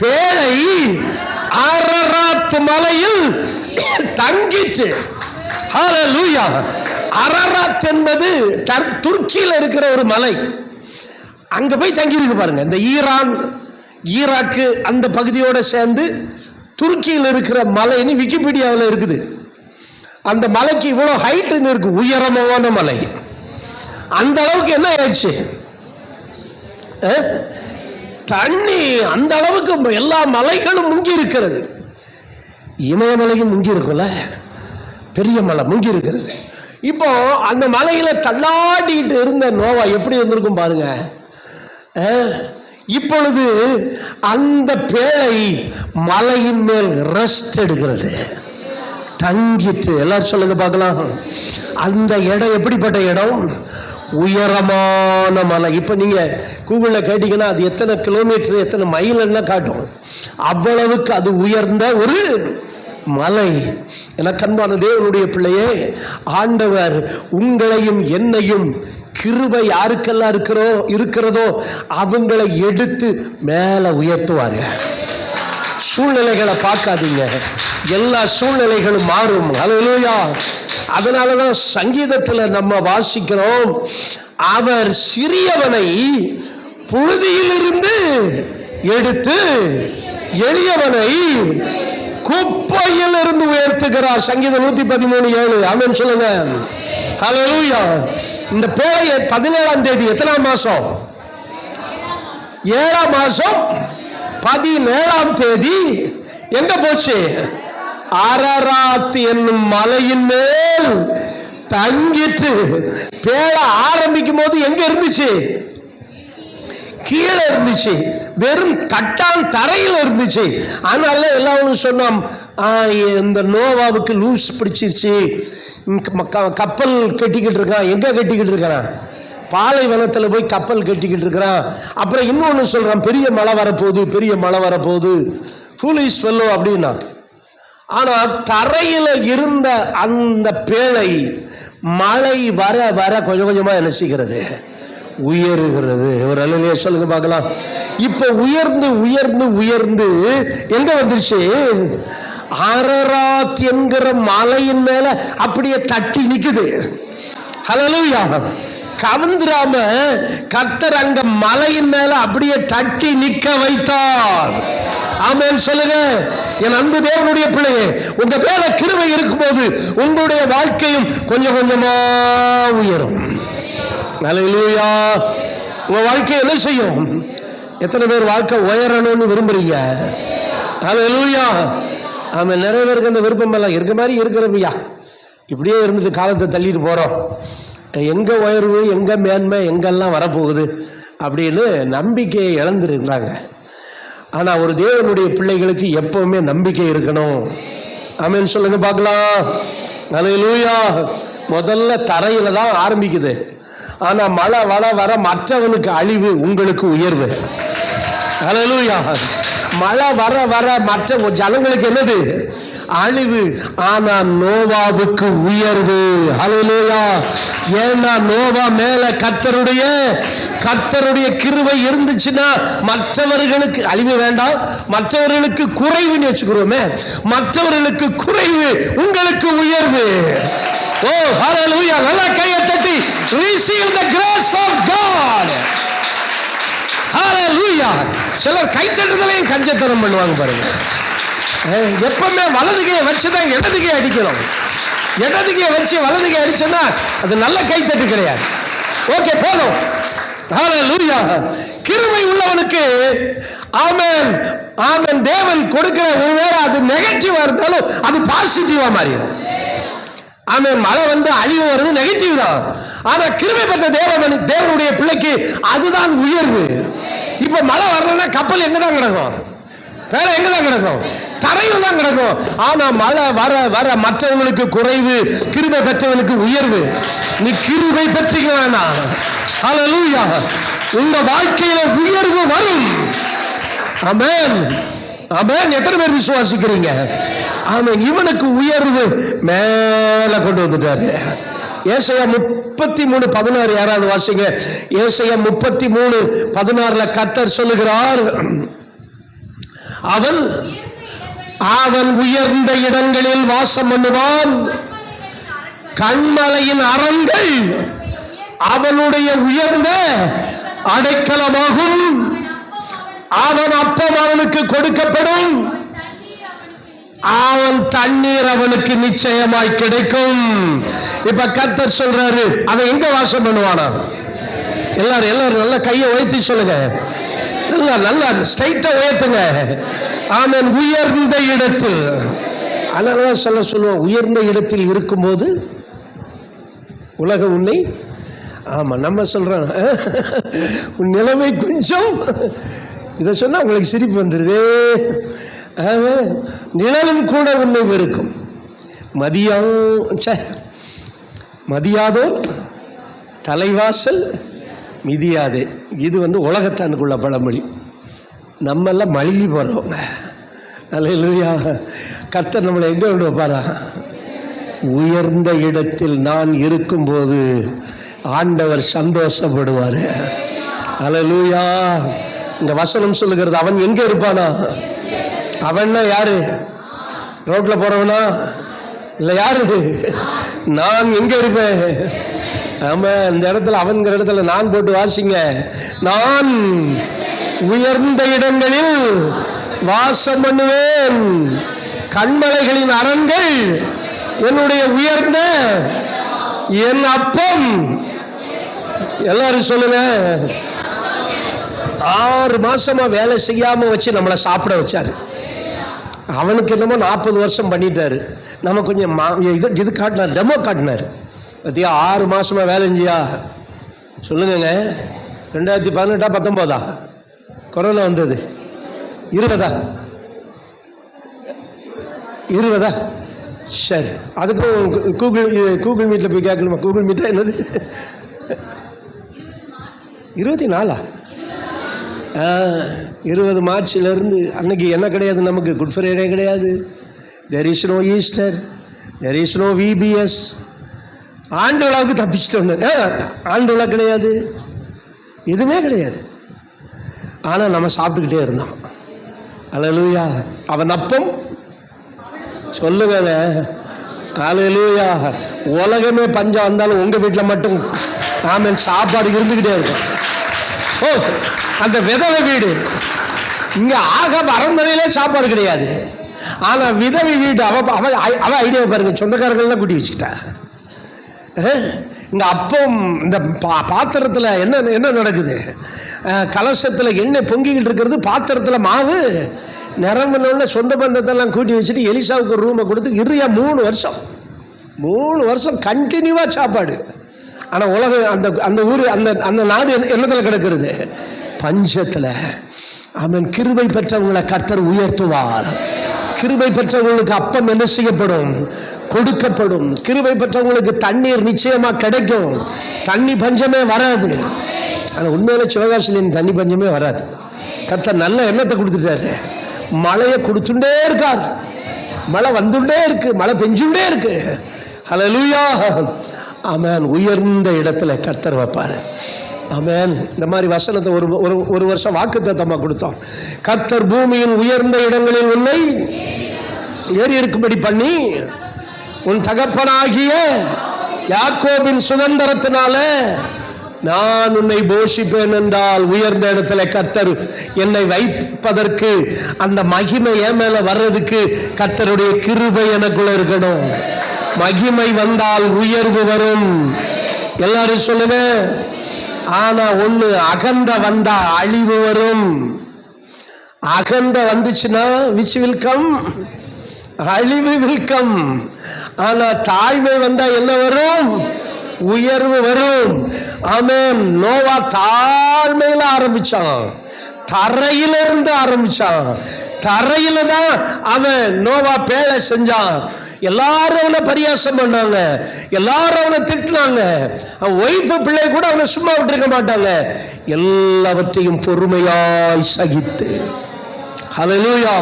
பேழை அரராத் மலையில் தங்கிற்று. ஹல்லேலூயா. அரராத் என்பது துருக்கியில் இருக்கிற ஒரு மலை. அங்க போய் தங்கி இருக்கு பாருங்க. இந்த ஈரான், ஈராக்கு அந்த பகுதியோட சேர்ந்து துருக்கியில் இருக்கிற மலைன்னு விக்கிபீடியாவில் இருக்குது. அந்த மலைக்கு இவ்வளவு ஹைட்னு இருக்கு, உயரமான மலை. அந்த அளவுக்கு என்ன ஆயிடுச்சு, தண்ணி அந்த அளவுக்கு எல்லா மலைகளும் முங்கி இருக்கிறது. இமயமலையும் முங்கி இருக்கும்ல, பெரிய மலை முங்கி இருக்கிறது. இப்போ அந்த மலையில தள்ளாடிட்டு இருந்த நோவா எப்படி இருந்திருக்கும் பாருங்க. இப்பொழுது அந்த பேழை மலையின் மேல் ரெஸ்ட் எடுக்கிறது, தங்கிட்டு. எல்லாரும் சொல்லுங்க பார்க்கலாம். அந்த இடம் எப்படிப்பட்ட இடம்? உயரமான மலை. இப்போ நீங்க கூகுளில் கேட்டீங்கன்னா அது எத்தனை கிலோமீட்டர் எத்தனை மைல்னா காட்டும். அவ்வளவுக்கு அது உயர்ந்த ஒரு மலை. எனக்கு அன்பான தேவனுடைய பிள்ளையே, ஆண்டவர் உங்களையும் என்னையும் கிருபை யாருக்கெல்லாம் இருக்கிறதோ அவங்களை எடுத்து மேலே உயர்த்துவாரு. சூழ்நிலைகளை பார்க்காதீங்க, எல்லா சூழ்நிலைகளும் மாறும். ஹல்லேலூயா. அதனாலதான் சங்கீதத்தில் நம்ம வாசிக்கிறோம், அவர் சிறியவனை புழுதியிலிருந்து எடுத்து எளியவனை குப்பையில் இருந்து உயர்த்துகிறார். சங்கீதம் 113:7. ஆமென் சொல்லுங்க. ஹல்லேலூயா. இந்த பேழையை 17ஆம் தேதி எத்தனாம் மாசம்? 7ஆம் மாசம் 17ஆம் தேதி எங்க போச்சு? அரராத் என்னும் மலையின் மேல் தங்கிட்டு. பேழை ஆரம்பிக்கும் போது எங்க இருந்துச்சு? கீழே இருந்துச்சு, வெறும் கட்டான் தரையில் இருந்துச்சு. அதனால எல்லாரும் சொன்னோம், இந்த நோவாவுக்கு லூஸ் பிடிச்சிருச்சு, கப்பல் கட்டிக்கிட்டு இருக்கான். எங்க கட்டிக்கிட்டு இருக்கிறான்? பாலைவனத்தில் போய் கப்பல் கட்டிக்கிட்டு இருக்கிறான். அப்புறம் இன்னொன்று சொல்றான், பெரிய மழை வரப்போகுது, பெரிய மழை வரப்போகுது, ஃபூலிஷ் ஃபெல்லோ அப்படின்னா. ஆனால் தரையில் இருந்த அந்த பேழை மழை வர வர கொஞ்சம் கொஞ்சமா என்ன செய்கிறது? உயருகிறது. ஒரு அல்லேலூயா சொல்லுங்க பார்க்கலாம். இப்ப உயர்ந்து உயர்ந்து உயர்ந்து எங்க வந்துருச்சு? அரராத் என்கிற மலையின் மேல அப்படியே தட்டி நிக்குது. ஹல்லேலூயா. கவுந்திராம கர்த்தர் அங்க மலையின் மேல அப்படியே தட்டி நிக்க வைத்தார். ஆமென் சொல்லுங்க. என் அன்பு தேவனுடைய பிள்ளையே, உங்க மேல கிருபை இருக்கும்போது உங்களுடைய வாழ்க்கையும் கொஞ்சம் கொஞ்சமா உயரும். ஹல்லேலூயா. உங்க வாழ்க்கை என்ன செய்யும்? எத்தனை பேர் வாழ்க்கை உயரணும்னு விரும்புறீங்க? ஹல்லேலூயா. ஆமாம், நிறைய பேருக்கு அந்த விருப்பம் எல்லாம் இருக்க மாதிரி இருக்கிறோம்யா. இப்படியே இருந்துட்டு காலத்தை தள்ளிட்டு போகிறோம். எங்கே உயர்வு, எங்கே மேன்மை, எங்கெல்லாம் வரப்போகுது அப்படின்னு நம்பிக்கையை இழந்துருக்கிறாங்க. ஆனால் ஒரு தேவனுடைய பிள்ளைகளுக்கு எப்பவுமே நம்பிக்கை இருக்கணும். ஆமென் சொல்லுங்க பார்க்கலாம். ஹல்லேலூயா. முதல்ல தரையில தான் ஆரம்பிக்குது. ஆனால் மழை வர வர மற்றவனுக்கு அழிவு, உங்களுக்கு உயர்வு. ஹல்லேலூயா. மழை வர வர மற்ற ஜனங்களுக்கு என்னது? அழிவு. ஆனா நோவாவுக்கு உயர்வு. ஹல்லேலூயா. ஏன்னா நோவா மேல கர்த்தருடைய கிருபை இருந்துச்சுன்னா மற்றவர்களுக்கு அழிவு வேண்டாம், மற்றவர்களுக்கு குறைவுன்னு வச்சுக்கிறோமே, மற்றவர்களுக்கு குறைவு, உங்களுக்கு உயர்வு. ஓ ஹல்லேலூயா. நல்ல கையை தட்டி receive the grace of God. ஹல்லேலூயா. சிலர் கைத்தட்டுதலையும் கஞ்சத்தனம் பண்ணுவாங்க பாருங்க. எப்பவுமே வலதுகையை வச்சுதான் இடதுகையை அடிக்கணும். இடதுகையை வச்சு வலதுகையை அடிச்சோன்னா அது நல்ல கைத்தட்டு கிடையாது. ஓகே, போதும். ஹல்லேலூயா. கிருபை உள்ளவனுக்கு ஆமென் ஆமென் தேவன் கொடுக்கிற ஒருவேளை அது நெகட்டிவா இருந்தாலும் அது பாசிட்டிவா மாறிடும். ஆமென். மழை வந்து அழிவு வருது, நெகட்டிவ் தான். ஆனா கிருபை பெற்ற தேவனுடைய பிள்ளைக்கு அதுதான் உயர்வு. இப்ப மழை வரலன்னா கப்பல் எங்கதான் கிடக்கும்? வேற எங்கதான் கிடக்கும்? தரையில் தான் கிடக்கும். ஆனா மழை வர வர மற்றவங்களுக்கு குறைவு, கிருபை பெற்றவனுக்கு உயர்வு. நீ கிருபை பெற்றீங்கன்னா ஹல்லேலூயா, உங்க வாழ்க்கையில உயர்வு வரும். ஆமென் ஆமென். எத்தனை பேர் விசுவாசிக்கிறீங்க? ஆமென். இவனுக்கு உயர்வு மேல கொண்டு வந்துட்டாரு. ஏசாயா 33:16 யாராவது வாசிங்க. ஏசாயா 33:16 கர்த்தர் சொல்லுகிறார், அவன் உயர்ந்த இடங்களில் வாசம் பண்ணுவான், கண்மலையின் அரண்கள் அவனுடைய உயர்ந்த அடைக்கலமாகும். அவன் அப்பம் அவனுக்கு கொடுக்கப்படும், அவன் தண்ணீர் அவனுக்கு நிச்சயமாய் கிடைக்கும். இப்ப கர்த்தர் சொல்றாரு, அவன் எங்க வாசம் பண்ணுவானா? எல்லாரும் நல்ல கையை உயர்த்தி சொல்லுங்க, நல்லா ஸ்ட்ரைட்டா உயர்த்துங்க. ஆமென். உயர்ந்த இடத்தில். அதனாலதான் சொல்லுவோம், உயர்ந்த இடத்தில் இருக்கும்போது உலகம் உன்னை, ஆமா நம்ம சொல்றோம் உன் நிலைமை கொஞ்சம், இதை சொன்னா உங்களுக்கு சிரிப்பு வந்துருது. நிழலும் கூட உன்னை வெறுக்கும். மதியாதோர் தலைவாசல் மிதியாதே. இது உலகத்தானுக்குள்ள பழமொழி. நம்மெல்லாம் மழுகி போகிறோம். அல்லேலூயா. கர்த்தர் நம்மளை எங்கே கொண்டு வைப்பாரா? உயர்ந்த இடத்தில் நான் இருக்கும்போது ஆண்டவர் சந்தோஷப்படுவார். அல்லேலூயா. இந்த வசனம் சொல்லுகிறது, அவன் எங்கே இருப்பானா? அவன்னா யாரு? ரோட்ல போறவனா? இல்லை யாரு? நான் எங்க இருப்பேன்? ஆமா, இந்த இடத்துல அவன்கிற இடத்துல நான் போட்டு வாசிங்க. நான் உயர்ந்த இடங்களில் வாசம் பண்ணுவேன், கண்மலைகளின் அரண்கள் என்னுடைய உயர்ந்த என் அப்பம். எல்லாரும் சொல்லுங்க. 6 மாசமா வேலை செய்யாம வச்சு நம்மளை சாப்பிட வச்சாரு. அவனுக்கு என்னமோ 40 வருஷம் பண்ணிட்டாரு. நம்ம கொஞ்சம் இது காட்டினார், டெமோ காட்டினார். பத்தியா 6 மாசமா வேலை செஞ்சியா? சொல்லுங்க. 2018 19 கொரோனா வந்தது. 20 சரி. அதுக்கும் கூகுள் மீட்டில் போய் கேட்கணுமா? கூகுள் மீட்டா என்னது? 24 20 மார்ச்சிலிருந்து அன்னைக்கு என்ன கிடையாது நமக்கு? குட் ஃப்ரைடே கிடையாது. There is no Easter, there is no VBS. ஆண்டு விழாவுக்கு தப்பிச்சிட்டோம். ஆண்டு விழா கிடையாது, எதுவுமே கிடையாது. ஆனால் நம்ம சாப்பிட்டுக்கிட்டே இருந்தோம். அல்லேலூயா. அவன் அப்பம் சொல்லுங்க. அல்லேலூயா. உலகமே பஞ்சம் வந்தாலும் உங்கள் வீட்டில் மட்டும் ஆமென் சாப்பாடு இருந்துக்கிட்டே இருக்கும். ஓ, அந்த விதவை வீடு இங்கே அரண்மனையிலே சாப்பாடு கிடையாது. ஆனால் விதவை வீடு அவ ஐடியா பாருங்க, சொந்தக்காரர்கள்லாம் கூட்டி வச்சுக்கிட்டா. இந்த அப்பம் இந்த பாத்திரத்தில் என்ன நடக்குது? கலசத்தில் எண்ணெய் பொங்கிக்கிட்டு இருக்கிறது, பாத்திரத்தில் மாவு நிரம்பினோடனே சொந்த பந்தத்தெல்லாம் கூட்டி வச்சுட்டு எலிசாவுக்கு ஒரு ரூமை கொடுத்து 3 வருஷம் கண்டினியூவாக சாப்பாடு. ஆனால் உலகம் அந்த ஊர் அந்த நாடு என்னத்தில் கிடக்கிறது? பஞ்சத்தில். அவன் கிருபை பெற்றவங்களை கர்த்தர் உயர்த்துவார். கிருபை பெற்றவங்களுக்கு அப்பம் என்ன செய்யப்படும்? கொடுக்கப்படும். கிருபை பெற்றவங்களுக்கு தண்ணீர் நிச்சயமாக கிடைக்கும். தண்ணி பஞ்சமே வராது. ஆனால் உண்மையில சிவகாசியில் தண்ணி பஞ்சமே வராது. கர்த்தர் நல்ல எண்ணத்தை கொடுத்துட்டாரு. மழையை கொடுத்துட்டே இருக்கார். மழை வந்துட்டே இருக்கு, மழை பெஞ்சுட்டே இருக்கு. ஹல்லேலூயா. ஆமென். உயர்ந்த இடத்துல கர்த்தர் வைப்பார். ஆமென். இந்த மாதிரி வசனத்தை ஒரு வருஷம் வாக்குத்தத்தமாக கொடுத்தோம். கர்த்தர் பூமியின் உயர்ந்த இடங்களில் உன்னை ஏறி இருக்கும்படி பண்ணி உன் தகப்பனாகிய யாக்கோபின் சுதந்திரத்தினால நான் உன்னை போஷிப்பேன் என்றால், உயர்ந்த இடத்துல கர்த்தர் என்னை வைப்பதற்கு, அந்த மகிமை என் மேல வர்றதுக்கு கர்த்தருடைய கிருபை எனக்குள்ள இருக்கணும். மகிமை வந்தால் உயர்வு வரும். எல்லாரும் சொல்லுங்க. ஆனா ஒண்ணு, அகந்த வந்தா அழிவு வரும். அகந்த வந்துச்சுன்னா which will come? அழிவு will come. ஆனா தாழ்மை வந்தா என்ன வரும்? உயர்வு வரும். ஆமென். நோவா தாழ்மையில ஆரம்பிச்சான், தரையிலிருந்து ஆரம்பிச்சான். தரையில தான் அவன் நோவா பேழை செஞ்சான். எல்லாரும் அவனை பரியாசம் பண்ணாங்க, எல்லாரும் அவனை திட்டினாங்க. அவன் ஒய்ஃபு பிள்ளை கூட அவனை சும்மா விட்டுருக்க மாட்டாங்க. எல்லாவற்றையும் பொறுமையாய் சகித்து, ஹல்லேலூயா,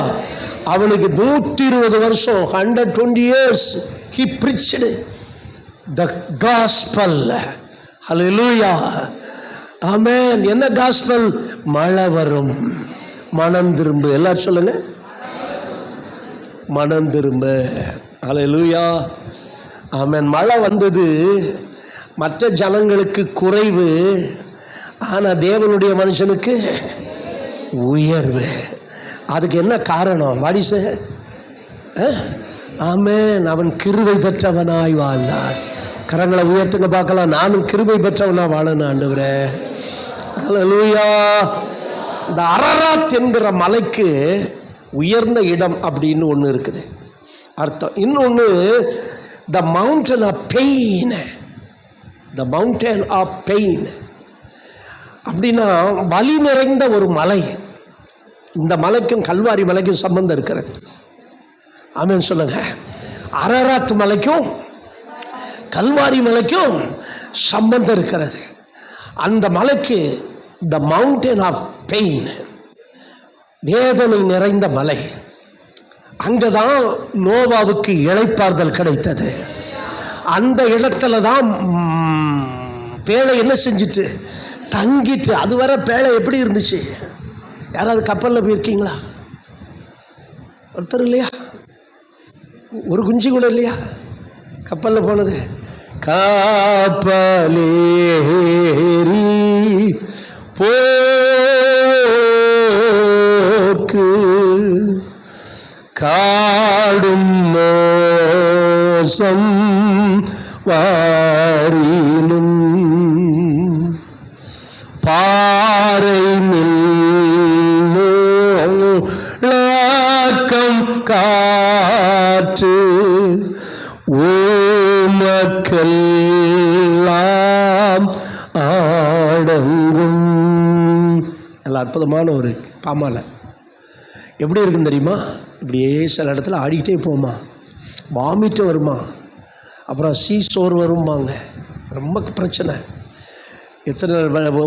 அவனுக்கு 120 வருஷம் 120 years he preached the gospel. ஹல்லேலூயா. ஆமென். என்ன gospel? மழை வரும், மனம் திரும்பு. எல்லாரும் சொல்லுங்க, மனம் திரும்ப. ஹல்லேலூயா. ஆமென். மழை வந்தது மற்ற ஜனங்களுக்கு குறைவு, ஆனால் தேவனுடைய மனுஷனுக்கு உயர்வு. அதுக்கு என்ன காரணம்? வாடிச ஆமென். அவன் கிருபை பெற்றவனாய் வாழ்ந்தான். கரங்களை உயர்த்துங்க பார்க்கலாம். நானும் கிருபை பெற்றவனா வாழணும் ஆண்டவரே. ஹல்லேலூயா. இந்த அரராத் என்கிற மலைக்கு உயர்ந்த இடம் அப்படின்னு ஒன்று இருக்குது அர்த்தம். இன்னொன்று the mountain of pain. The mountain of pain அப்படின்னா வலி நிறைந்த ஒரு மலை. இந்த மலைக்கும் கல்வாரி மலைக்கும் சம்பந்தம் இருக்கிறது. ஆமென் சொல்லுங்க. அரராத் மலைக்கும் கல்வாரி மலைக்கும் சம்பந்தம் இருக்கிறது. அந்த மலைக்கு த மவுண்டன் ஆஃப் பெயின், வேதனை நிறைந்த மலை. அங்கதான் நோவாவுக்கு இளைப்பாறுதல் கிடைத்தது. அந்த இடத்துல தான் பேழை என்ன செஞ்சிட்டு தங்கிட்டு. அதுவரை பேழை எப்படி இருந்துச்சு? யாராவது கப்பலில் போயிருக்கீங்களா? ஒருத்தர் இல்லையா? ஒரு குஞ்சு கூட இல்லையா கப்பலில் போனது? கப்பலேறி போக்கு காடும் மோசம் வாரினும் பாறை மில்லம் காற்று ஓமக்கெல்லாம் ஆடங்கும். நல்ல அற்புதமான ஒரு பாமாலை. எப்படி இருக்குன்னு தெரியுமா? இப்படியே சில இடத்துல ஆடிக்கிட்டே போமா, வாமிட்டு வருமா, அப்புறம் சோறு வரும்பாங்க. ரொம்ப பிரச்சனை. எத்தனை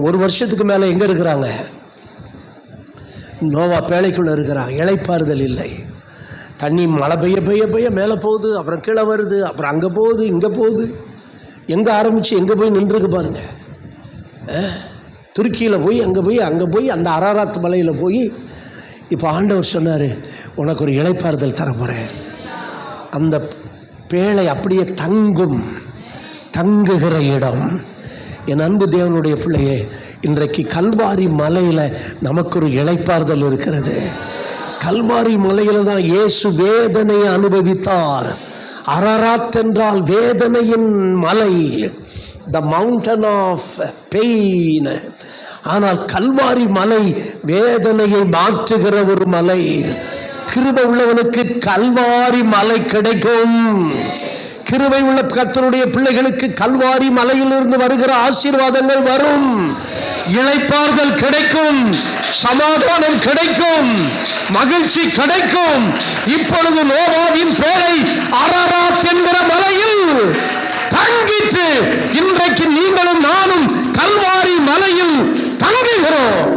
ஒரு வருஷத்துக்கு மேலே எங்கே இருக்கிறாங்க? நோவா பேழைக்குள்ளே இருக்கிறாங்க. இளைப்பாறுதல் இல்லை. தண்ணி மழை பெய்ய பெய்ய பெய்ய மேலே போகுது, அப்புறம் கீழே வருது, அப்புறம் அங்கே போகுது, இங்கே போகுது. எங்கே ஆரம்பித்து எங்கே போய் நின்றுருக்கு பாருங்க. துருக்கியில் போய் அங்கே போய் அந்த அரராத் மலையில் போய் இப்போ ஆண்டவர் சொன்னார், உனக்கு ஒரு இளைப்பாறுதல் தரப்போகிறேன். அந்த பேழை அப்படியே தங்குகிற இடம். என் அன்பு தேவனுடைய பிள்ளையே, இன்றைக்கு கல்வாரி மலையில் நமக்கு ஒரு இளைப்பாறுதல் இருக்கிறது. கல்வாரி மலையில் தான் இயேசு வேதனையை அனுபவித்தார். அரராத் என்றால் வேதனையின் மலை, த மவுண்டன் ஆஃப் பெயின். ஆனால் கல்வாரி மலை வேதனையை மாற்றுகிற ஒரு மலை. கிருபை உள்ளவனுக்கு கல்வாரி மலை கிடைக்கும். கிருபை உள்ள கர்த்தருடைய பிள்ளைகளுக்கு கல்வாரி மலையிலிருந்து வருகிற ஆசீர்வாதங்கள் வரும். இளைப்பாறுதல் கிடைக்கும், சமாதானம் கிடைக்கும், மகிழ்ச்சி கிடைக்கும். இப்பொழுது நோவாவின் பேழை அரராத் என்கிற மலையில் தங்கிட்டு இன்றைக்கு நீங்களும் நானும் கல்வாரி மலையில் தங்குகிறோம்.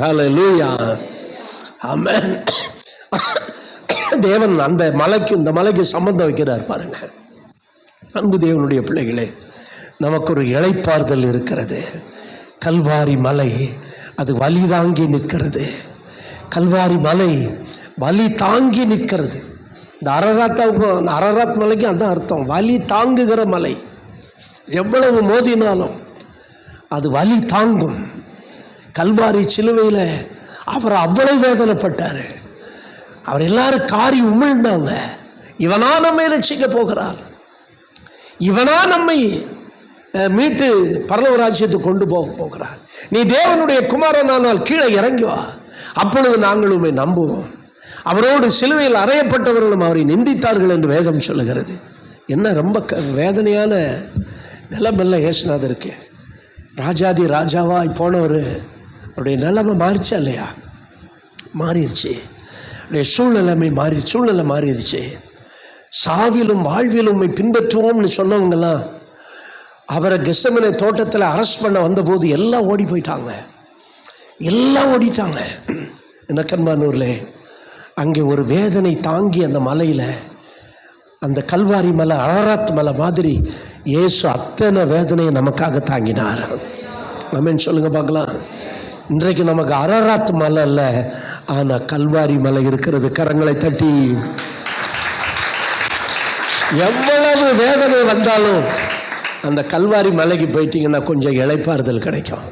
ஹல்லேலூயா. ஆமென். தேவன் அந்த மலைக்கு இந்த மலைக்கு சம்பந்தம் வைக்கிறார் பாருங்க. அன்பு தேவனுடைய பிள்ளைகளே, நமக்கு ஒரு இளைப்பாறுதல் இருக்கிறது. கல்வாரி மலை அது வலி தாங்கி நிற்கிறது. கல்வாரி மலை வலி தாங்கி நிற்கிறது. இந்த அரராத் மலைக்கு அதான் அர்த்தம், வலி தாங்குகிற மலை. எவ்வளவு மோதினாலும் அது வலி தாங்கும். கல்வாரி சிலுவையில் அவர் அவ்வளவு வேதனைப்பட்டார். அவர் எல்லாரும் காரி உமிழ்ந்தாங்க. இவனா நம்மை ரட்சிக்க போகிறார், இவனா நம்மை மீட்டு பரலோக ராஜ்யத்துக்கு கொண்டு போகிறார். நீ தேவனுடைய குமாரனானால் கீழே இறங்கி வா, அப்பொழுது நாங்கள் உம்மை நம்புவோம். அவரோடு சிலுவையில் அறையப்பட்டவர்களும் அவரை நிந்தித்தார்கள் என்று வேதம் சொல்லுகிறது. என்ன ரொம்ப வேதனையான நிலைமெல்லாம் ஏசுநாதருக்கு. ராஜாதி ராஜாவாய் போனவர் அவருடைய நிலைமை மாறிச்சா இல்லையா? மாறிடுச்சு. அவருடைய சூழ்நிலை மாறிடுச்சு. சாவிலும் வாழ்விலும் பின்பற்றுவோம்னு சொன்னவங்கெல்லாம் அவரை கெத்செமனே தோட்டத்தில் அரெஸ்ட் பண்ண வந்தபோது எல்லாம் ஓடி போயிட்டாங்க. எனக்கன்பானூரில் அங்கே ஒரு வேதனை தாங்கி அந்த மலையில், அந்த கல்வாரி மலை அரராத் மலை மாதிரி இயேசு அத்தனை வேதனையை நமக்காக தாங்கினார். ஆமென் சொல்லுங்க பார்க்கலாம். இன்றைக்கு நமக்கு அரராத் மலை இல்லை, ஆனால் கல்வாரி மலை இருக்கிறது. கரங்களை தட்டி எவ்வளவு வேதனை வந்தாலும் அந்த கல்வாரி மலைக்கு போயிட்டீங்கன்னா கொஞ்சம் இளைப்பாறுதல் கிடைக்கும்.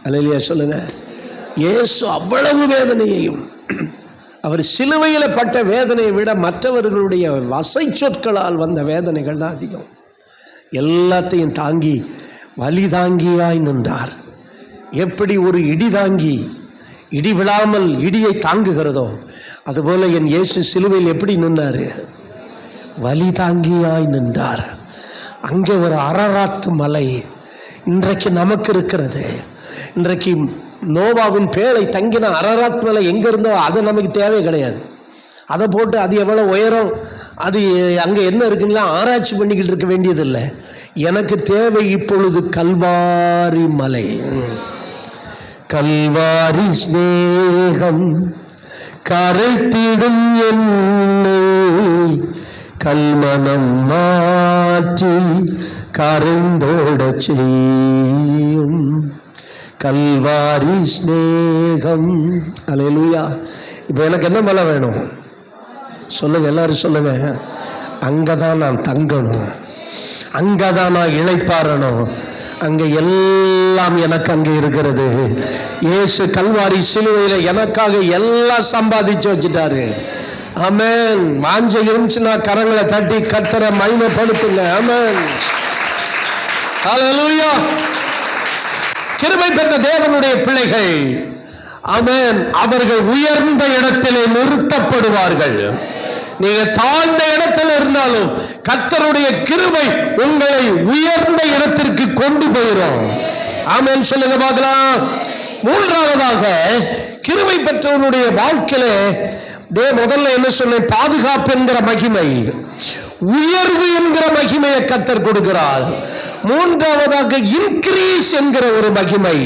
அல்லேலூயா சொல்லுங்க. இயேசு அவ்வளவு வேதனையையும், அவர் சிலுவையில் பட்ட வேதனையை விட மற்றவர்களுடைய வசை சொற்களால் வந்த வேதனைகள் தான் அதிகம். எல்லாத்தையும் தாங்கி வலி தாங்கியாய் நின்றார். எப்படி ஒரு இடி தாங்கி இடி விழாமல் இடியை தாங்குகிறதோ அதுபோல என் இயேசு சிலுவையில் எப்படி நின்றார்? வலி தாங்கியாய் நின்றார். அங்கே ஒரு அரராத்து மலை இன்றைக்கு நமக்கு இருக்கிறது. இன்றைக்கு நோவாவின் பேழை தங்கின அரராத் மலை எங்கே இருந்தோ அது நமக்கு தேவை கிடையாது. அதை போட்டு அது எவ்வளோ உயரம், அது அங்கே என்ன இருக்குன்னா ஆராய்ச்சி பண்ணிக்கிட்டு இருக்க வேண்டியதில்லை. எனக்கு தேவை இப்பொழுது கல்வாரி மலை. கல்வாரி ஸ்நேகம் கரைத்திடும் என்னை, கல்மனம் மாற்றி கரைந்தோட செய்யும் கல்வாரி ஸ்நேகம். அல்லேலூயா. இப்போ எனக்கு என்ன மலை வேணும் சொல்லுங்க, எல்லாரும் சொல்லுங்க. அங்கே தான் நான் தங்கணும், அங்கே தான் நான் இளைப்பாறணும். அங்கே எல்லாம் எனக்கு அங்கே இருக்கிறது. இயேசு கல்வாரி சிலுவையில் எனக்காக எல்லாம் சம்பாதிச்சு வச்சுட்டாரு. ஆமென். வாஞ்சை இருந்துச்சுன்னா கரங்களை தட்டி கர்த்தரை மகிமைப்படுத்துங்க. ஆமென். ஹல்லேலூயா. கிருபை பெற்ற தேவனுடைய பிள்ளைகள், ஆமென், அவர்கள் உயர்ந்த இடத்திலே நிறுத்தப்படுவார்கள். நீங்க தாழ்ந்த இடத்துல இருந்தாலும் கர்த்தருடைய கிருபை உங்களை உயர்ந்த இடத்திற்கு கொண்டு போயிடும். ஆமென் சொல்லுங்க பார்க்கலாம். மூன்றாவதாக, கிருபை பெற்றவனுடைய வாழ்க்கையில முதல்ல என்ன சொன்னேன்? பாதுகாப்பு என்கிற மகிமை, உயர்வு என்கிற மகிமையை கர்த்தர் கொடுக்கிறார். மூன்றாவதாக இன்கிரீஸ் என்கிற ஒரு மகிமை.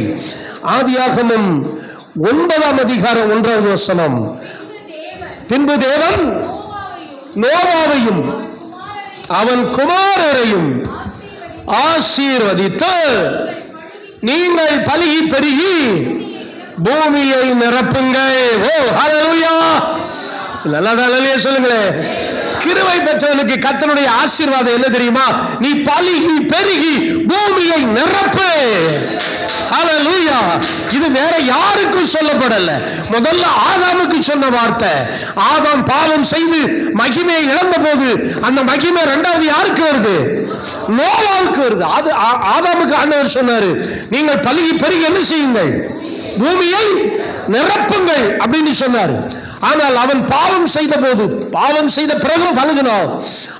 ஆதியாகமம் 9ஆம் அதிகாரம் 1வது வசனம். பின்பு தேவன் நோவாவையும் அவன் குமாரரையும் ஆசீர்வதித்து, நீங்கள் பலுகி பெருகி பூமியை நிரப்புங்கள். ஓ ஹல்லேலூயா. நல்லா சொல்லுங்களேன். கிருபை பெற்றவனுக்கு கர்த்தருடைய ஆசீர்வாதம் என்ன தெரியுமா? நீ பலுகி பெருகி பூமியை நிரப்பு. ஹல்லேலூயா. இது வேற யாருக்கும் சொல்லப்படல. முதல்ல ஆதாமுக்கு சொன்ன வார்த்தை. ஆதாம் பாவம் செய்து மகிமையை இழந்த போது அந்த மகிமை இரண்டாவது யாருக்கு வருது? நோவாவுக்கு வருது. ஆதாமுக்கு ஆண்டவர் சொன்னாரு, நீங்கள் பலுகி பெருகி என்ன செய்யுங்கள்? பூமியை நிரப்புங்கள் அப்படின்னு சொன்னாரு. ஆனால் அவன் பாவம் செய்த போது, பாவம் செய்த பிறகும் பழுகினான்.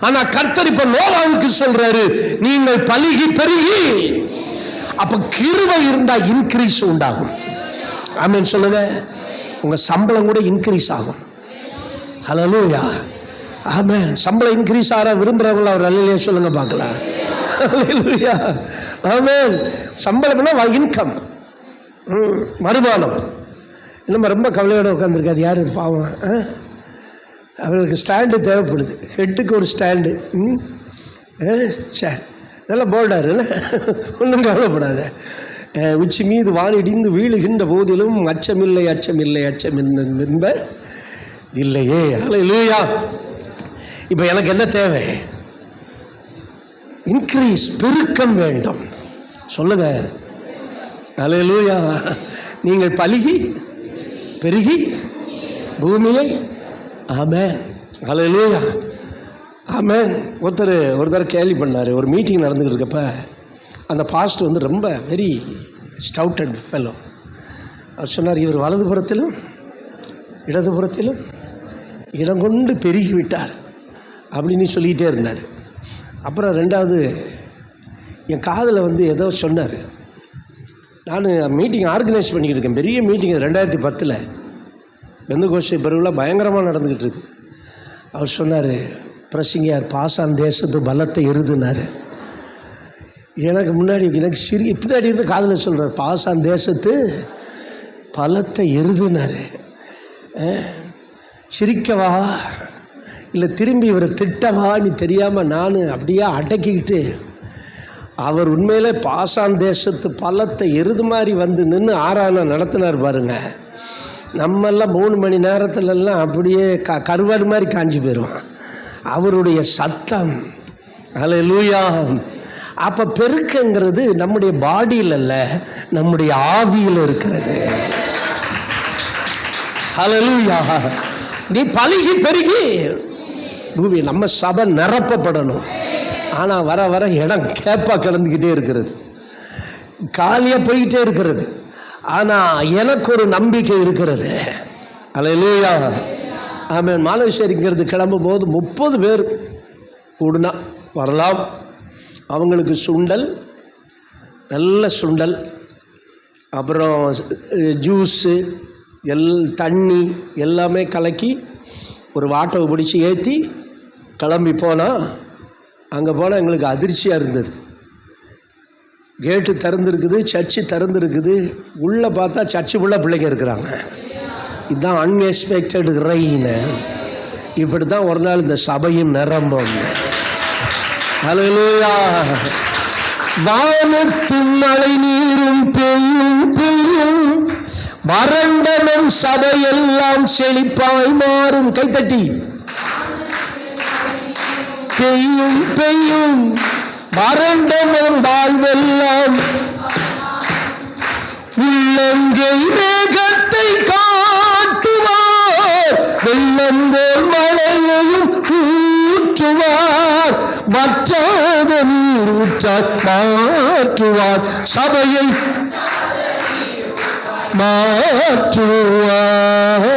ஆனா கர்த்தர் இப்ப நோவாவுக்கு சொல்றாரு, நீங்கள் பலுகி பெருகி. அப்ப கிருபை இருந்தா இன்கிரீஸ் உண்டாகும். ஆமென் சொல்லுங்க. உங்க சம்பளம் கூட இன்கிரீஸ் ஆகும். ஹல்லேலூயா. ஆமென். சம்பளம் இன்கிரீஸ் ஆக விரும்புறவங்கள ஒரு அல்லேலூயா சொல்லுங்க பார்க்கலாம். ஹல்லேலூயா. ஆமென். சம்பளம்னா இன்கம், வருமானம். நம்ம ரொம்ப கவலையோட உட்காந்துருக்காது. யார் இது பாவம்? அவங்களுக்கு ஸ்டாண்டு தேவைப்படுது. ஹெட்டுக்கு ஒரு ஸ்டாண்டு. சார் நல்லா போல்டாரு, ஒன்றும் கவலைப்படாத. உச்சி மீது வானிடிந்து வீழுகின்ற போதிலும் அச்சமில்லை அச்சமில்லை அச்சம் என்ப இல்லையே. ஹல்லேலூயா. இப்போ எனக்கு என்ன தேவை? இன்க்ரீஸ், பெருக்கம் வேண்டும். சொல்லுங்க. ஹல்லேலூயா. நீங்கள் பலுகி பெருகி பூமியை. ஆமென். ஹல்லேலூயா. ஆமென். ஒருத்தர் கேள்வி பண்ணார். ஒரு மீட்டிங் நடந்துக்கிட்டு இருக்கப்ப அந்த பாஸ்ட் வந்து ரொம்ப வெரி ஸ்டவுட்டட் ஃபெல்லோ. அவர் சொன்னார், இவர் வலதுபுறத்திலும் இடதுபுறத்திலும் இடம் கொண்டு பெருகி விட்டார் அப்படின்னு சொல்லிகிட்டே இருந்தார். அப்புறம் ரெண்டாவது என் காதில் வந்து ஏதோ சொன்னார். நான் மீட்டிங் ஆர்கனைஸ் பண்ணிக்கிட்டு இருக்கேன். பெரிய மீட்டிங் 2010 பெந்தகோஸ்தே பிரிவில் பயங்கரமாக நடந்துக்கிட்டு இருக்கு. அவர் சொன்னார், பிரசங்கியார், பாசான் தேசத்து பலத்தை எருதுனார். எனக்கு முன்னாடி எனக்கு பின்னாடி இருந்து காதில் சொல்கிறார், பாசான் தேசத்து பலத்தை எருதுனார். சிரிக்கவா இல்லை திரும்பி இவரை திட்டவான்னு தெரியாமல் நான் அப்படியே அடக்கிக்கிட்டு, அவர் உண்மையிலே பாசான் தேசத்து பலத்தை எருது மாதிரி வந்து நின்று ஆராதனை நடத்தினார் பாருங்க. நம்மெல்லாம் 3 மணி நேரத்துலலாம் அப்படியே கருவாடு மாதிரி காஞ்சி போயிடுவான். அவருடைய சத்தம். ஹல்லேலூயா. அப்போ பெருக்கங்கிறது நம்முடைய பாடியில் அல்ல, நம்முடைய ஆவியில் இருக்கிறது. ஹல்லேலூயா. நீ பலுகி பெருகி பூமி நம்ம சபை நிரப்பப்படணும். ஆனால் வர வர இடம் கேப்பா கிடந்துக்கிட்டே இருக்கிறது, காலியாக போய்கிட்டே இருக்கிறது. ஆனால் எனக்கு ஒரு நம்பிக்கை இருக்கிறது. ஹல்லேலூயா. ஆமென். மாலேஸ்வரிங்கிறது கிளம்பும் போது 30 பேர் கூடுனா வரலாம். அவங்களுக்கு சுண்டல், நல்ல சுண்டல், அப்புறம் ஜூஸு, தண்ணி எல்லாமே கலக்கி ஒரு வாட்டை பிடிச்சி ஏற்றி கிளம்பி போனால், அங்கே போனால் எங்களுக்கு அதிர்ச்சியாக இருந்தது. கேட்டு திறந்துருக்குது, சர்ச்சு திறந்துருக்குது, உள்ளே பார்த்தா சர்ச்சு உள்ள பிள்ளைங்க இருக்கிறாங்க. இதுதான் அன்எக்ஸ்பெக்டட் ரெயின். இப்படி தான் ஒரு நாள் இந்த சபையும் நிரம்பும். ஹல்லேலூயா. வானத்தின் மழை நீரும் பெய்யும் பெய்யும், வறண்டனும் சபையெல்லாம் செழிப்பாய் மாறும். கைத்தட்டி. பெய்யும் பெய்யும், வறண்டனும் வாழ்வெல்லாம், உள்ளங்கை மேகத்தை காட்டுவார், வெள்ளம் போல் மழையையும் ஊற்றுவார், வற்றாத நீர் ஊற்றார் மாற்றுவார், சபையை மாற்றுவார்.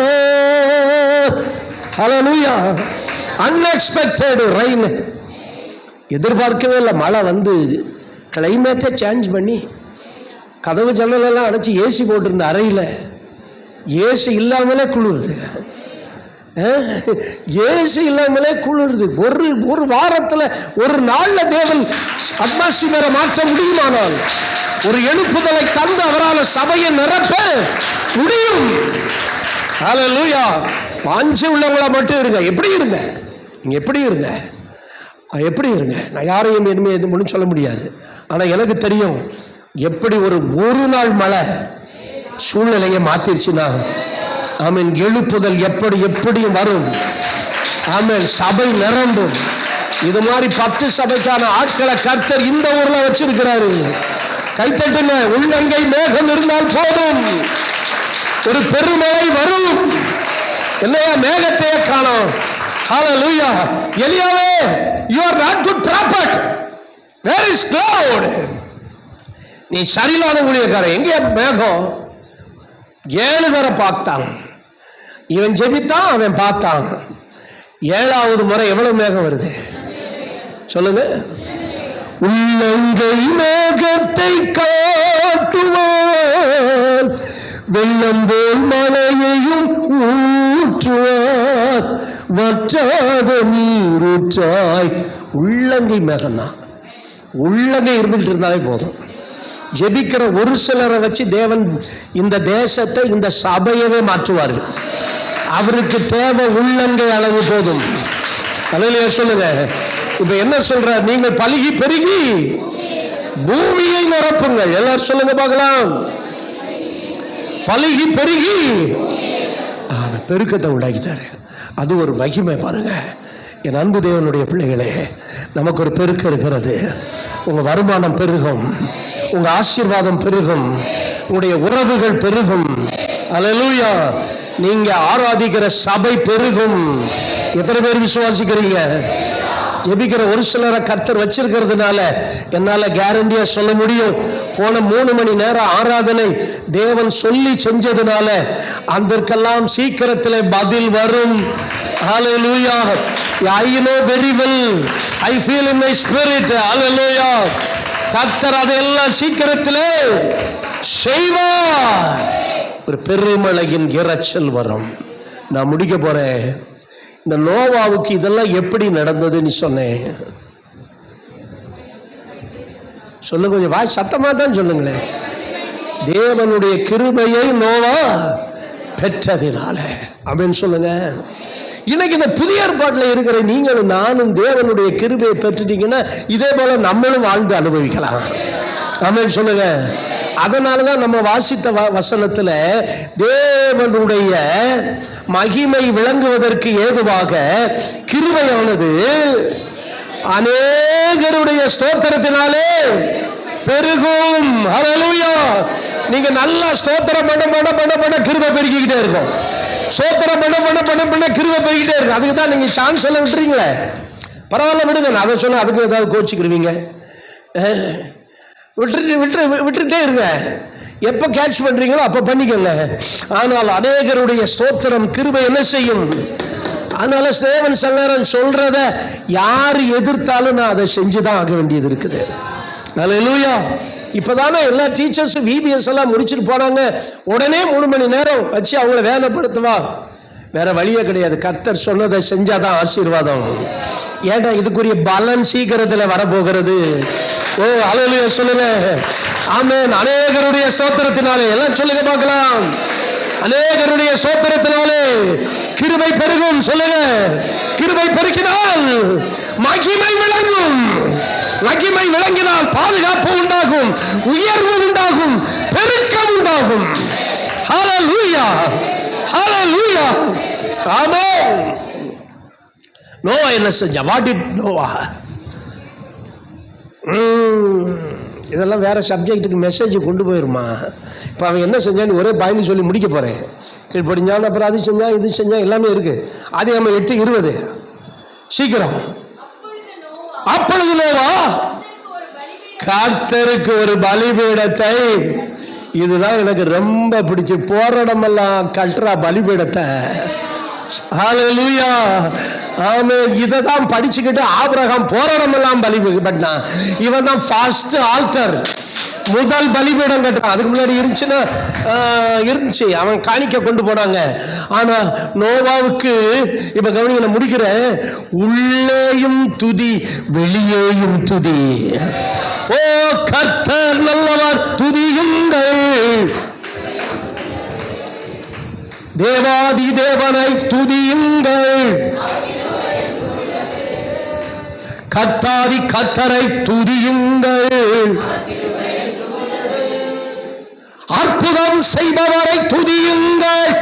ஹல்லேலூயா. Unexpected rain. எதிர்பார்க்கவே இல்லை. மழை வந்து கிளைமேட்டை சேஞ்ச் பண்ணி கதவு ஜன்னலெல்லாம் அடைச்சி ஏசி போட்டிருந்த அறையில் ஏசி இல்லாமலே குளிருது. ஏசி இல்லாமலே குளிருது. ஒரு வாரத்தில் ஒரு நாளில் தேவன் அட்மாஸ்பியரை மாற்ற முடியுமானால், ஒரு எழுப்புதலை தந்து அவரால் சபையை நிரப்ப முடியும். ஹல்லேலூயா. வாஞ்சி உள்ளவங்களா மட்டும் இருங்க. எப்படி இருங்க, நீங்கள் எப்படி இருங்க, எப்படி இருங்க. நான் யாரையும் எதுவும் சொல்ல முடியாது. ஆனால் எனக்கு தெரியும், எப்படி ஒரு நாள் மழை சூழ்நிலையை மாத்திருச்சுன்னா, ஆமென், எழுப்புதல் எப்படியும் வரும். ஆமென். சபை நிரம்பும். இது மாதிரி 10 சபைக்கான ஆட்களை கர்த்தர் இந்த ஊர்ல வச்சிருக்கிறாரு. கைத்தட்டுங்க. உள்ளங்கை மேகம் இருந்தால் போதும், ஒரு பெருமழை வரும். என்னையா மேகத்தையே காணோம். ஹல்லேலூயா. எலியாவே, you are not good prophet. Where is cloud? நீ சரியில்லாத ஊழியக்காரன். எங்கே மேகம்? 7 தடவை பார்த்தான். இவன் ஜெபித்தான், அவன் பார்த்தான். 7வது முறை எவ்வளவு மேகம் வருது சொல்லுங்க. உள்ளங்கை மேகத்தை காட்டுவார், வெள்ளம் போல் மழையையும் ஊற்றுவார், வற்றாத நீரூற்றாய். உள்ளங்கை மேகம்தான். உள்ளங்கை இருந்துகிட்டு இருந்தாலே போதும். ஜெபிக்கிற ஒரு சிலரை வச்சு தேவன் இந்த தேசத்தை, இந்த சபையவே மாற்றுவார்கள். அவருக்கு தேவை உள்ளங்கை அளவு போதும். அல்லேலூயா சொல்லுங்க. இப்ப என்ன சொல்ற? நீங்கள் பலுகி பெருகி பூமியை நிரப்புங்கள். எல்லாரும் சொல்லுங்க பார்க்கலாம். பலுகி பெருகி பெருக்கத்தை உண்டாக்கிட்டாரு. அது ஒரு மகிமை பாருங்க. என் அன்பு தேவனுடைய பிள்ளைகளே, நமக்கு ஒரு பெருக்கம் இருக்கிறது. உங்க வருமானம் பெருகும், உங்க ஆசீர்வாதம் பெருகும், உங்களுடைய உறவுகள் பெருகும். அல்லேலூயா. நீங்க ஆராதிக்கிற சபை பெருகும். எத்தனை பேர் விசுவாசிக்கிறீங்க? ஜெபிக்கிற ஒரு சிலரை கர்த்தர் வச்சிருக்கிறதுனால என்னால கேரண்டியா சொல்ல முடியும். போன 3 மணி நேரம் ஆராதனை தேவன் சொல்லி செஞ்சதுனால அதற்கெல்லாம் சீக்கிரத்திலே பதில் வரும். ஹல்லேலூயா. I know very well, I feel in my spirit. ஹல்லேலூயா. கர்த்தர் அதெல்லாம் சீக்கிரத்திலே செய்வார். ஒரு பெருமழையின் இரைச்சல் வரும். நான் முடிக்க போறேன். இந்த நோவாவுக்கு இதெல்லாம் எப்படி நடந்ததுன்னு சொன்னேன். சொல்லுங்க, கொஞ்சம் வாய் சத்தமா தான் சொல்லுங்களேன். தேவனுடைய கிருபையை நோவா பெற்றதினால. ஆமென் சொல்லுங்க. இன்னைக்கு இந்த புதிய ஏற்பாட்டில் இருக்கிற நீங்களும் நானும் தேவனுடைய கிருபையை பெற்றுட்டீங்கன்னா இதே போல நம்மளும் வாழ்ந்து அனுபவிக்கலாம். ஆமென் சொல்லுங்க. அதனாலதான் நம்ம வாசித்த வசனத்துல தேவனுடைய மகிமை விளங்குவதற்கு ஏதுவாக கிருபையானது அநேகருடைய ஸ்தோத்திரத்தினாலே பெருகும். ஹல்லேலூயா. நீங்க நல்லா ஸ்தோத்திரம் பண்ண கிருபை பெருகிக்கிட்டே இருக்கும். ஸ்தோத்திரம் பண்ண கிருபை பெருகிட்டே இருக்கும். அதுக்கு தான் நீங்க சான்ஸ் எல்லாம் விட்டுறீங்களே. பரவாயில்ல விடுங்க, நான் அதை சொன்ன அதுக்கு ஏதாவது கோச்சிக்கிருவீங்க. விட்டுட்டே இருங்க. எப்போ கேட்ச் பண்றீங்களோ அப்போ பண்ணிக்கோங்க. ஆனால் அநேகருடைய ஸ்தோத்திரம் கிருபை என்ன செய்யும்? அதனால தேவன் சங்கரன் சொல்றத யார் எதிர்த்தாலும் நான் அதை செஞ்சுதான் ஆக வேண்டியது இருக்குது. ஹல்லேலூயா. இப்பதானே எல்லா டீச்சர்ஸும் VBS எல்லாம் முடிச்சுட்டு போனாங்க. உடனே 3 மணி நேரம் வச்சு அவங்கள வேலைப்படுத்துவா. வேற வழியே கிடையாது. கர்த்தர் சொன்னதை செஞ்சாதான் ஆசீர்வாதம். ஏன்னா இதுக்குரிய பலன் சீக்கிரத்தில் வரப்போகிறது. ஓ ஹல்லேலூயா சொல்லுங்க. ஆமென். அநேகருடைய ஸ்தோத்திரத்தினாலே எல்லாம் சொல்லுங்க பார்க்கலாம். அநேகருடைய ஸ்தோத்திரத்தினாலே கிருபை பெருகும். சொல்லுங்க. கிருபை பெருக்கினால் மகிமை விளங்கும். மகிமை விளங்கினால் பாதுகாப்பு உண்டாகும், உயர்வு உண்டாகும், பெருக்கம் உண்டாகும். ஹல்லேலூயா. ஹல்லேலூயா. ஆமென். நோவா என்ன செஞ்சா? What did Noah? இதெல்லாம் வேற சப்ஜெக்ட்டுக்கு மெசேஜ் கொண்டு போயிருமா? இப்போ அவன் என்ன செஞ்சான்னு ஒரே பாயிண்ட் சொல்லி முடிக்க போறேன். கீழ்படிஞ்சான், அப்புறம் அது செஞ்சான், இது செஞ்சான், எல்லாமே இருக்கு. அது நம்ம 8:20 சீக்கிரம். அப்பொழுது நோவா கர்த்தருக்கு ஒரு பலிபீடத்தை, இதுதான் எனக்கு ரொம்ப பிடிச்சு, போராடமெல்லாம் கல்றா பலிபீடத்தை. ஹல்லேலூயா. ஆமென். இதை தான் படிச்சுக்கிட்டு ஆபிரகாம் போராடமெல்லாம் பலிபீடம். இவன் தான் ஃபர்ஸ்ட் ஆல்டர், முதல் பலிபீடம் கட்டுறான். அதுக்கு முன்னாடி இருந்துச்சு, அவன் காணிக்க கொண்டு போனாங்க. ஆனா நோவாவுக்கு இப்ப கவனிங்க, நான் முடிக்கிறேன். உள்ளேயும் துதி, வெளியேயும் துதி. ஓ கர்த்தர் நல்லவர், துதியுங்கள். தேவாதி தேவனை துதியுங்கள். கர்த்தாதி கர்த்தரை துதியுங்கள். அற்புதம் செய்பவரை துதியுங்கள்.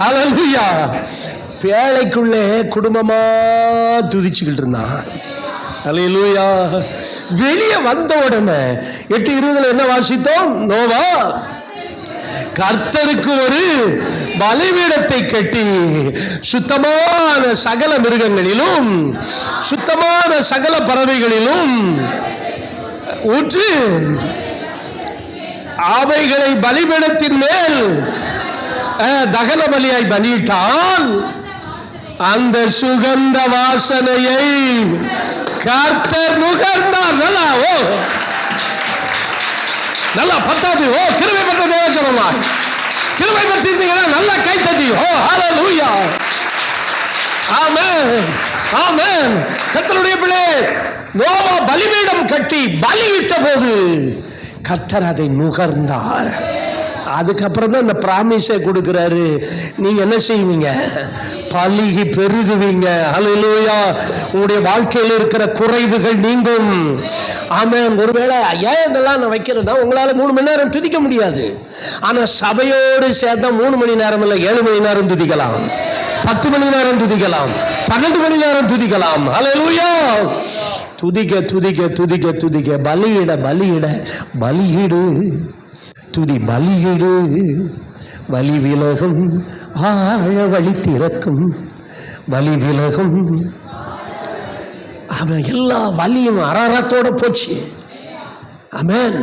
ஹல்லேலூயா. பேழைக்குள்ளே குடும்பமா துதிச்சுக்கிட்டு இருந்தான். ஹல்லேலூயா. வெளியே வந்த உடனே 8:20 என்ன வாசித்தோம்? நோவா கர்த்தருக்கு ஒரு பலிபீடத்தை கட்டி சுத்தமான சகல மிருகங்களிலும் சுத்தமான சகல பறவைகளிலும் ஊற்று அவைகளை பலிபீடத்தின் மேல் தகன பலியாய் பலியிட்டான். அந்த சுகந்த வாசனையை கர்த்தர் நுகர்ந்தார். நல்லா பத்தாது. ஓ கிருபை பெற்ற தேவஜனமா, கிருபை பெற்றிருந்தீங்கன்னா நல்லா கை தட்டி. ஓ ஹல்லேலூயா. ஆமென். ஆமென். கர்த்தருடைய பிள்ளை நோவா பலிபீடம் கட்டி பலியிட்ட போது கர்த்தர் அதை நுகர்ந்தார். அதுக்கப்புறம் தான் இந்த பிராமிஸை கொடுக்கிறாரு. நீங்க என்ன செய்வீங்க? பலிகி பெருகுவீங்க. ஹல்லேலூயா. உங்களுடைய வாழ்க்கையில் இருக்கிற குறைவுகள் நீங்கும். ஆமென். ஒருவேளை ஏன் இதெல்லாம் நான் வைக்கிறேன்னா, உங்களால 3 மணி நேரம் துதிக்க முடியாது. ஆனா சபையோடு சேர்த்தா 3 மணி நேரம் இல்லை, 7 மணி நேரம் துதிக்கலாம், 10 மணி நேரம் துதிக்கலாம், 12 மணி நேரம் துதிக்கலாம். ஹல்லேலூயா. துதிக்க துதிக்க துதிக்க துதிக்க பலியிட பலியிட பலியிடு. துதி பலியிடு. வலி விலகும், ஆழ வழி திறக்கும், வலி விலகும். அவன் எல்லா வலியும் அரரத்தோட போச்சு. ஆமென்.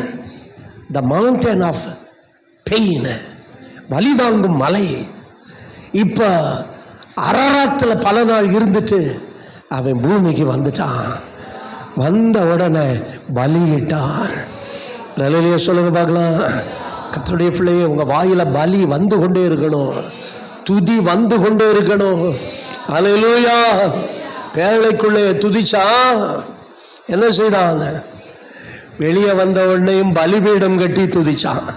த மவுண்டன் ஆஃப் பெயின், வலி தாங்கும் மலை. இப்ப அரரத்தில் பல நாள் இருந்துட்டு அவன் பூமிக்கு வந்துட்டான். வந்த உடனே பலியிட்டான். நல்ல சொல்லுங்க பார்க்கலாம். கர்த்தருடைய பிள்ளையே, உங்க வாயில பலி வந்து கொண்டே இருக்கணும், துதி வந்து கொண்டே இருக்கணும். ஹல்லேலூயா. பேழைக்குள்ளே துதிச்சான். என்ன செய்தான்? வெளியே வந்த உடனேயும் பலிபீடம் கட்டி துதிச்சான்.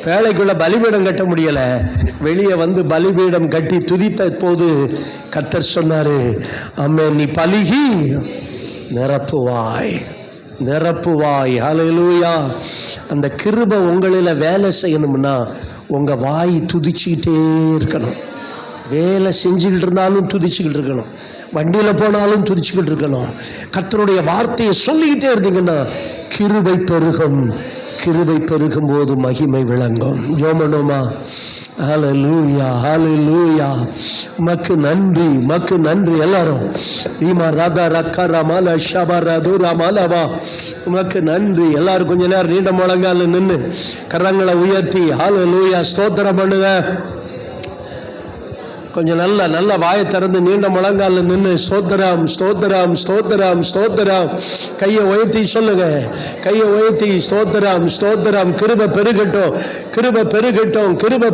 பேழைக்குள்ள பலிபீடம் கட்ட முடியல, வெளியே வந்து பலிபீடம் கட்டி துதித்த போது கர்த்தர் சொன்னாரு, ஆமென், நீ பலிகி நிரப்புவாய். நிரப்புவாய். ஹல்லேலூயா. அந்த கிருபை உங்களில் வேலை செய்யணும்னா உங்கள் வாய் துதிச்சுக்கிட்டே இருக்கணும். வேலை செஞ்சுக்கிட்டு இருந்தாலும் துதிச்சுக்கிட்டு இருக்கணும், வண்டியில் போனாலும் துதிச்சுக்கிட்டு இருக்கணும். கர்த்தருடைய வார்த்தையை சொல்லிக்கிட்டே இருந்தீங்கன்னா கிருபை பெருகும். கிருபை பெருகும் போது மகிமை விளங்கும். ஜோமனோமா. ஹல்லேலூயா, ஹல்லேலூயா. உமக்கு நன்றி, உமக்கு நன்றி. எல்லாரும் ரீமா ராதா ரக்கா ரமால ஷபா ரது ரமாலவா. உமக்கு நன்றி. எல்லாரும் கொஞ்ச நேரம் நீண்ட முழங்கால நின்று கரங்களை உயர்த்தி ஹல்லேலூயா ஸ்தோத்திரம் பண்ணுங்க. கொஞ்சம் நல்ல வாயை திறந்து நீண்ட முழங்கால நின்று ஸ்தோத்திரம் ஸ்தோத்திரம் ஸ்தோத்திரம் ஸ்தோத்திரம். கையை உயர்த்தி சொல்லுங்க, கையை உயர்த்தி ஸ்தோத்திரம் ஸ்தோத்திரம். கிருபை பெருகட்டும், கிருபை பெருகட்டும், கிருபை